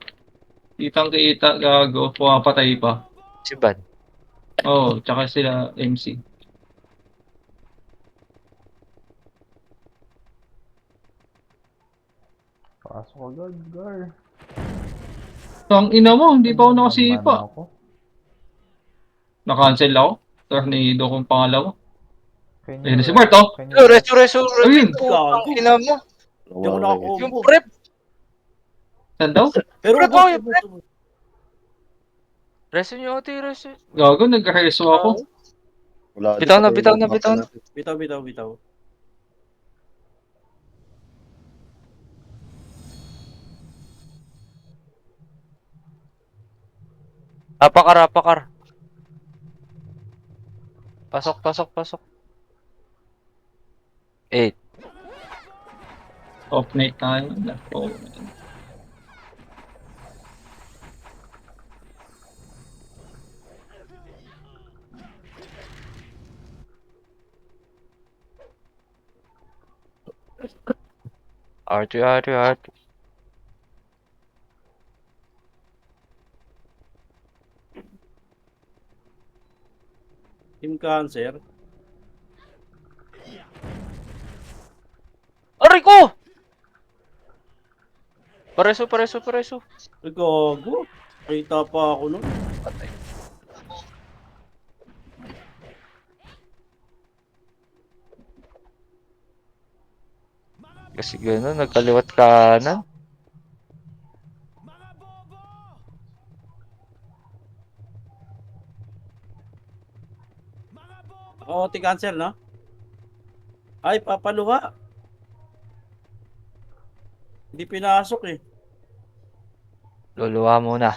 Kitang-kita, gago, pumapatay pa. Si Bad. Oo, tsaka sila MC. Pasok agad, Gar. Tang ina mo, hindi pa ako nakasipa. Naman ako. Na-cancel ako. Tornado kong pangalawa. Can Ayun na si you Bart, oh. can you Reso. Ayun. Gago. Ina mo. Hindi ako nakakobo. Yung prep. Saan daw? Pero Prep ubos, ako, yung prep. ubos. Reso nyo, ate. Reso. Gago, nag-reso ako. Wala. Bitaw na. Bitaw. Apakar. Pasok. 8. Off night tayo. Oh. R2. Team Cancer. Aray ko! Pareso. Ay, gago. Kita pa ako nun. Patay. Kasi gano'n, nagkaliwat kanan. Naka-OT cancel, no? Ay, papaluha. Hindi pinasok eh. Luluwa muna.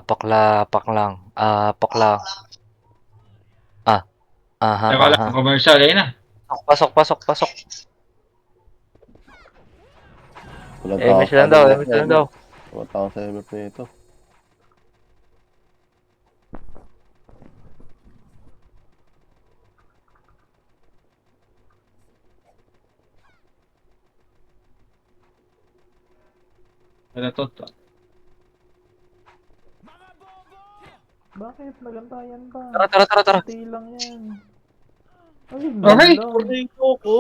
Paklapak lang. Paklang. Aha, Teka lang, aha. commercial, ayun na. Pasok. Walang MS lang daw, MS lang daw. Walang tao sa MF na ito. Ano to? Bakit? Nagantayan pa. Tara. Kunti lang yan. Ay, Okay. lang. Tornado ko.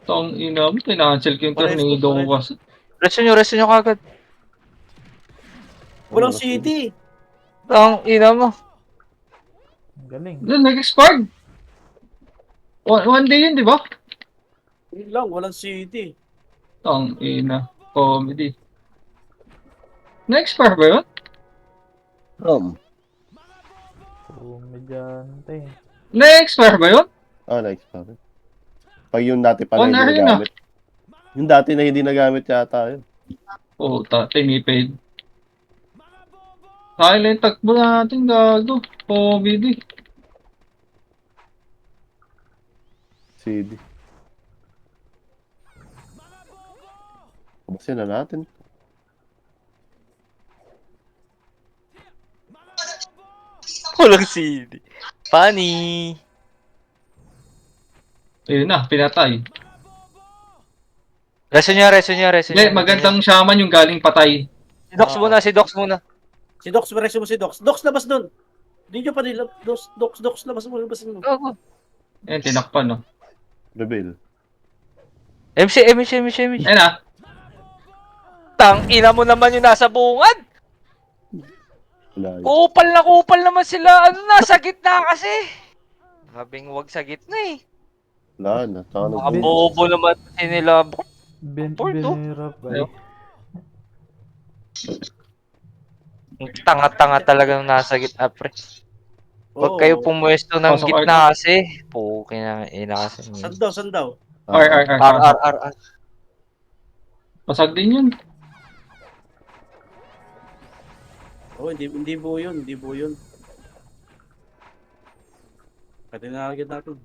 Tong ina mo, kinancel ko yung Pares ko, tornado ko pares. kasi. Resto nyo kagad. Walang Wala CD. Ang ina mo. Ang galing. Then, nag-expired. One day yun, di ba? Yun lang, walang CD. Tong ina. Comedy. Na-expire ba yun? Komedyante. Na-expire ba yun? Na-expire. Pag yung dati pala One hindi hour yun, nagamit. Yung dati na hindi nagamit yata yun. Tinipid. Silent takbo natin, gago. Comedy. CD. Kabasin na natin. Walang CD. Funny. Ayun na, pinatay. Resto nyo. Hindi, magandang shaman yung galing patay. Si Dox muna. Si Dox, pares mo si Dox. Dox, labas dun. Hindi nyo pa nila. Dox, labas mo. Go. Ayan, tinakpan, no? Reveal. MC. Ayun na. Tang ina mo naman yung nasa bungad. Wala yun. Kupal naman sila. Ano na, sa gitna kasi. Sabing wag sa gitna eh. Wala na. Tsaka Mga nag- bobo naman kasi nila. Porto. Binirap ay. Tanga-tanga talagang nasa gitna, pre. Huwag Oo. kayo pumuesto ng Pasok, gitna kasi. Puki na ina kasi. Saan daw? R. Pasag din yun. Oo, hindi buo yun. Katinagin natin.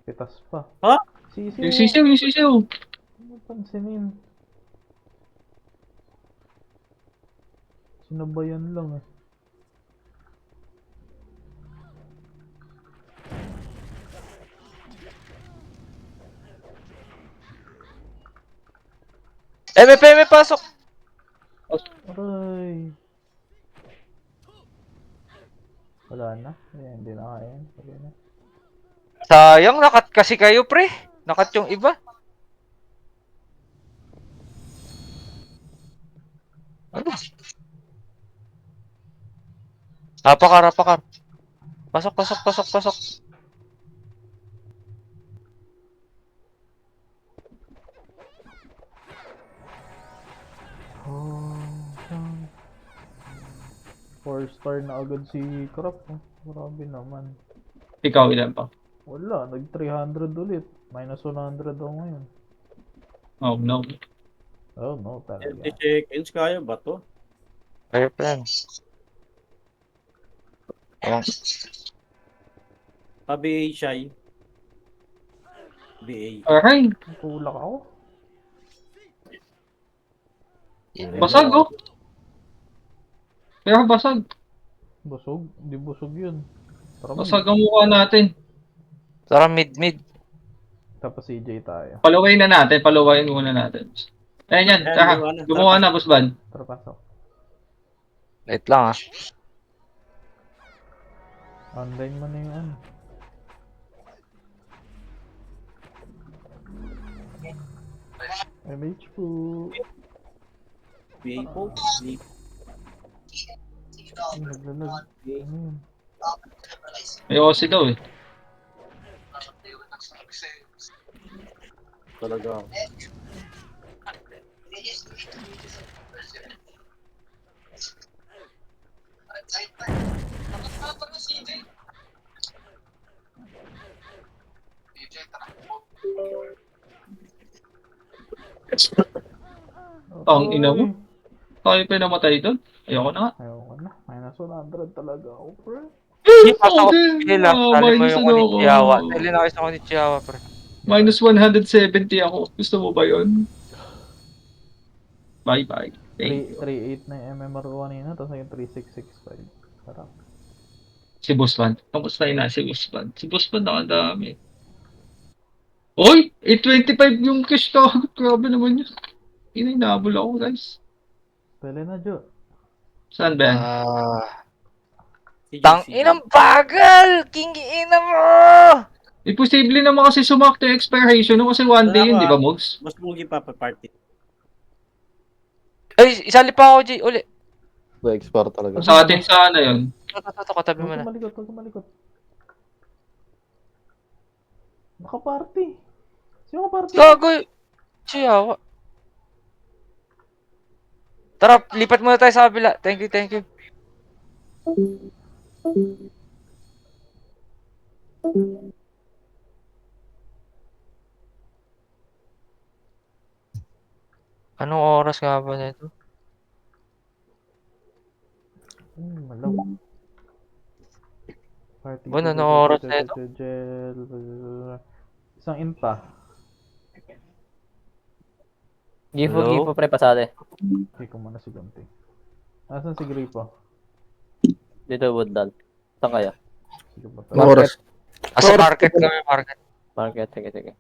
Pitas pa. Ha? Yung sisiw. Ano pansinin? Sinabayan lang eh. MP, pasok! Aray. Wala na. Ayan, hindi na kaya. Okay na. Sayang, nakat kasi kayo, pre. Nakat yung iba. Ano? Rapakar. Pasok. Oh, 4-star na agad si Crop. Oh. Grabe naman. Ikaw, ilan pa? Wala, nag 300 ulit. Minus 100 daw ngayon. Oh, no. Oh no, talaga. 20 seconds kaya ba to? Kayo, plan. Oh, BA shy. BA. Aray, Tulak ako. basag, oh. Kaya basag. Busog? Hindi busog yun. Tara mo. Basag ang mukha natin. tara, mid. Tapos CJ tayo. Paluwayin muna natin. Ayan yan, Ayan, tara. gumawa na. Gumawa na, boss Van. Tara pasok. Wait lang, ah. Online mo na yung ano. MH po. BA po. Ay, naglalag. Ano yun? May OC daw, eh. talaga. Ang ina mo. Oy! Tayo pa namatay doon. Ayoko na nga. Ayoko na. Minus 100 talaga ako, pre. Hindi, pasok ko Okay. Hila. Sali mo Minus yung ano ako. Konnichiwa. Sali na kayo sa Konnichiwa, pre. Minus 170 ako. Gusto mo ba yun? Bye-bye. Thank you. 3.8 na yung MMR ko kanina, tapos yung 3.665. Sarap. Si Bossman. Kamusta na si Bossman? Si Bossman nakadami. Oy! 825 yung cash ka. Grabe naman yun. Inabol ako, guys. Pwede na, Jo. Saan ba yan? Si Tang JC. inang bagal! King ina mo! Imposible naman kasi sumakto yung expiration no? Kasi one day yun, di ba, Mogs? Mas mugi pa party. Ay, isali pa ako, G. Uli. Na-expire talaga. Sa atin sana yun. Ito, katabi mo Huwag na. kumalikot, huwag kumalikot. Naka-party. Sino ka-party? Gago. Chiyawa. Tara, lipat muna tayo sa kabila. Thank you, thank you. Anong oras nga ba nito? Malaw. Party. Bueno, anong oras na ito? Isang impa. Gifo, Hello? gifo pre pasade. Okay ko muna si Gunting. Nasaan si Gripo? Dito Woodland. Saan kaya? Sige ba Anong oras? Sa market kami, market. Market, sige, sige.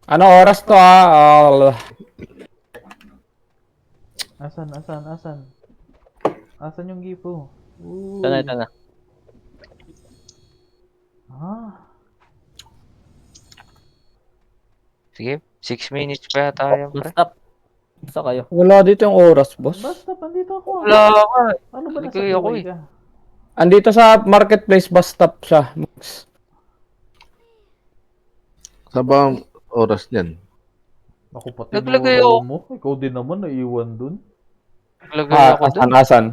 Ano oras to Asan? Asan yung Gipo? Uy. Ito na. Ah. Sige, 6 minutes pa yata yan, Full pre. stop. Saan kayo? Wala dito yung oras, boss. Basta, pandito ako. Wala ka. Ano ba Hindi nasa ko ako buhay ka? Andito sa marketplace bus stop siya. Saan ba ang oras niyan? Ako pati Naglagay mo, ako. mo. Ikaw din naman, naiiwan dun. Lagay ako doon. Asan?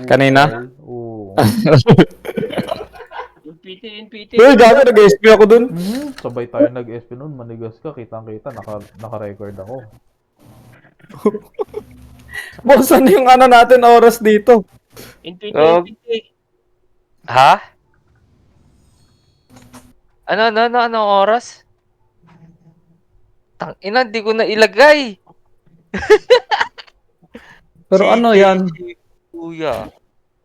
Kanina? Oo. Uy, gago, nag-SP ako dun. Sabay tayo nag-SP noon, manigas ka, kitang-kita, naka-record ako. Boss, ano yung ano natin oras dito? Ha? Anong oras? Tang ina, di ko na ilagay. Pero ano yan? Kuya.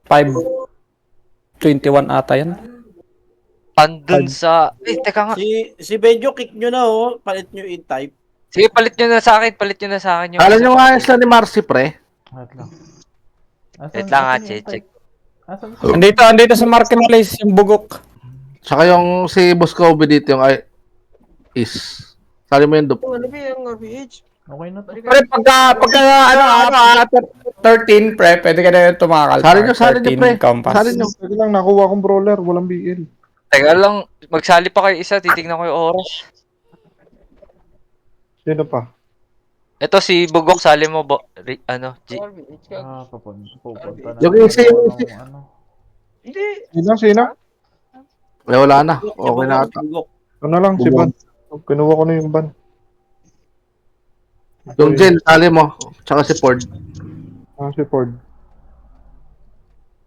5:21 ata yan. Andun sa... teka nga. Si Benjo, kick nyo na oh. Palit nyo in-type. Sige, palit nyo na sa akin. Yung Alam isa nyo pa. nga sila ni Marcy, pre. Wait lang. Wait lang nga, yung check. type? Asan Andito sa marketplace yung bugok. Tsaka yung si Boss Kobe dito yung is. Sali mo yung dup. Okay na to. Pre, pagka 13 pre, pwede ka na tumakal. Sali nyo, pre. Compass. Sali nyo. Sige lang, nakuha akong brawler, walang BL. Teka lang, magsali pa kayo isa, titignan ko yung oras. Sino pa? Ito si Bugok, sali mo, G. Pupunta na. Yung isa, yung isa. Ano. Sino? Eh, wala na. Okay na ata. Ano lang, si Ban. Kinuha ko na yung Ban. Yung Jen, sali mo. Tsaka si Ford. Si Ford.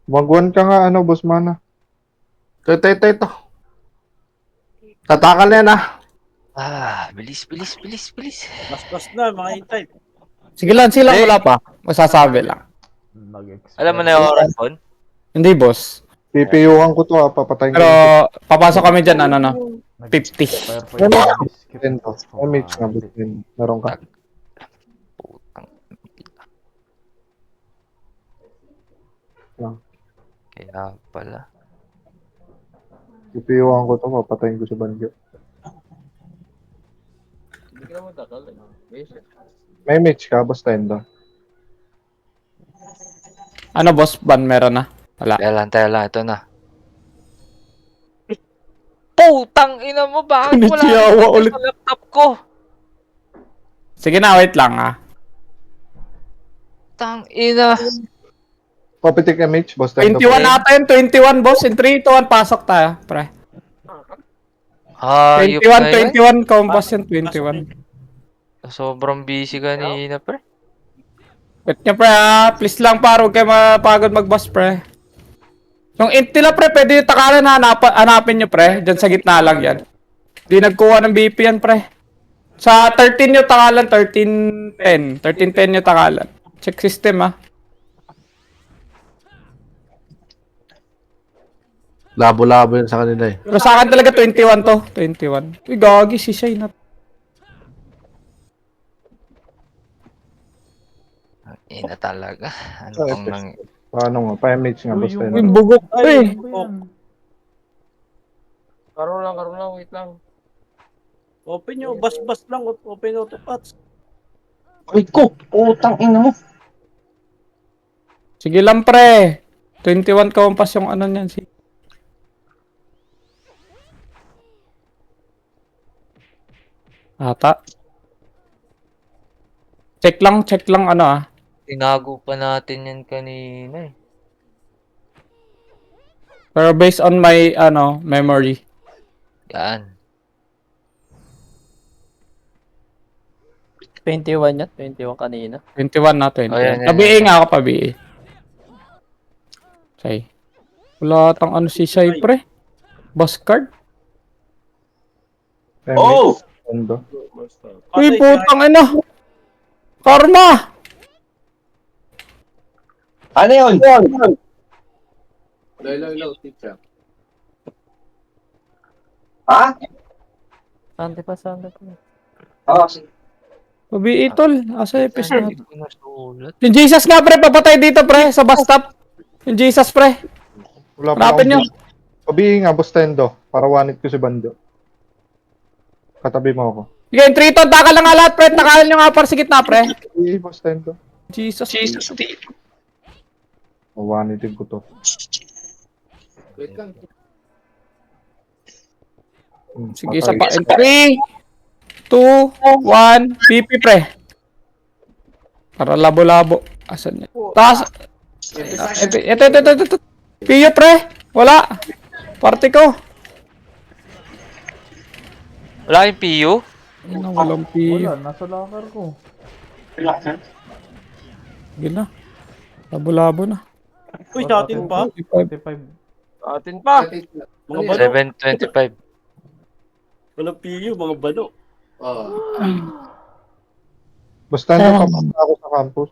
Magwan ka nga, Boss Mana. Ito. Tatakal na yan, Bilis. Bastos na, mga in-type. Sige lang, sila wala pa. Masasabi lang. Alam mo na yung oras, Bon? Hindi, boss. PPU-an ko to, papatayin ko. Pero, papasok kami dyan, 50. Mage nga, meron ka. Putang. Lang. Kaya pala. PPU-an ko to, papatayin ko si Banjo. May mage ka, basta endo. Ano, boss? Ban meron na? Wala. Tayo lang, ito na. Putang ina mo, bakit wala Konnichiwa na ulit. sa laptop ko? Sige na, wait lang ah. Tang ina. Papitik MH, boss Tendo. 21 ata yun, 21 boss. In 3, 2, 1, pasok tayo, pre. Hayop na yan. 21, compass yun, 21. Sobrang busy kanina, pre. Wait nyo, pre, please lang, par, huwag kayo mapagod mag-boss, pre. Yung int nila, pre, pwede yung takalan, hanapin nyo, pre. Diyan sa gitna lang yan. Di nagkuha ng BP yan, pre. Sa 13 yung takalan, 13-10. 13-10 yung takalan. Check system, ah. Labo-labo yun sa kanila eh. Pero sa akin talaga 21 to. 21. Uy, gagi, si Shay na. Ina talaga. Ano Ah, bang FS. nang... Paano nga? Pa-MH nga, boss Uy, Uy, Tendo. bugok, pre. Ano ba yan? Karo lang, wait lang. Open nyo, bas-bas lang, open autopats. Ay ko, utang ina mo. Sige lang, pre. 21 compass yung ano niyan. Ata. Check lang ano ah. Tinago pa natin yan kanina eh. Pero based on my memory. Yan. 21 yan, 21 kanina. 21 na 21. Oh, yan. Pabi nga ako, pabi. Say. Wala tang ano si Say, pre. Boss card. MH, Tendo. Uy, putang ina. Karma. Ano yun? Ha? Sante pa. Oo. Pabi tol. Asa yung pis Hindi natin? ko nasulat. Yung Jesus nga, pre. Papatay dito, pre. Sa bus stop. Yung Jesus, pre. Wala pa Hanapin nyo. Pabihin nga, boss Tendo. Para wanit ko si Bando. Katabi mo ako. Sige, yung Triton. Takal na nga lahat, pre. Takalan nyo nga para sa gitna, pre. Eh, boss Tendo. Jesus. Wanitin ko to. Sige, isa pa. 3, 2, 1. PP, pre. Para labo-labo. Asan niya? Taas. Ito. Piyo, pre. Wala. Party ko. Wala yung PU? Ano, walang piyo. Wala, nasa locker ko. Sige na. Labo-labo na. Uy, sa atin pa. 45. Atin pa. Mga balo. 725. Walang PU, mga balo. Boss Tendo, kapag ako sa campus.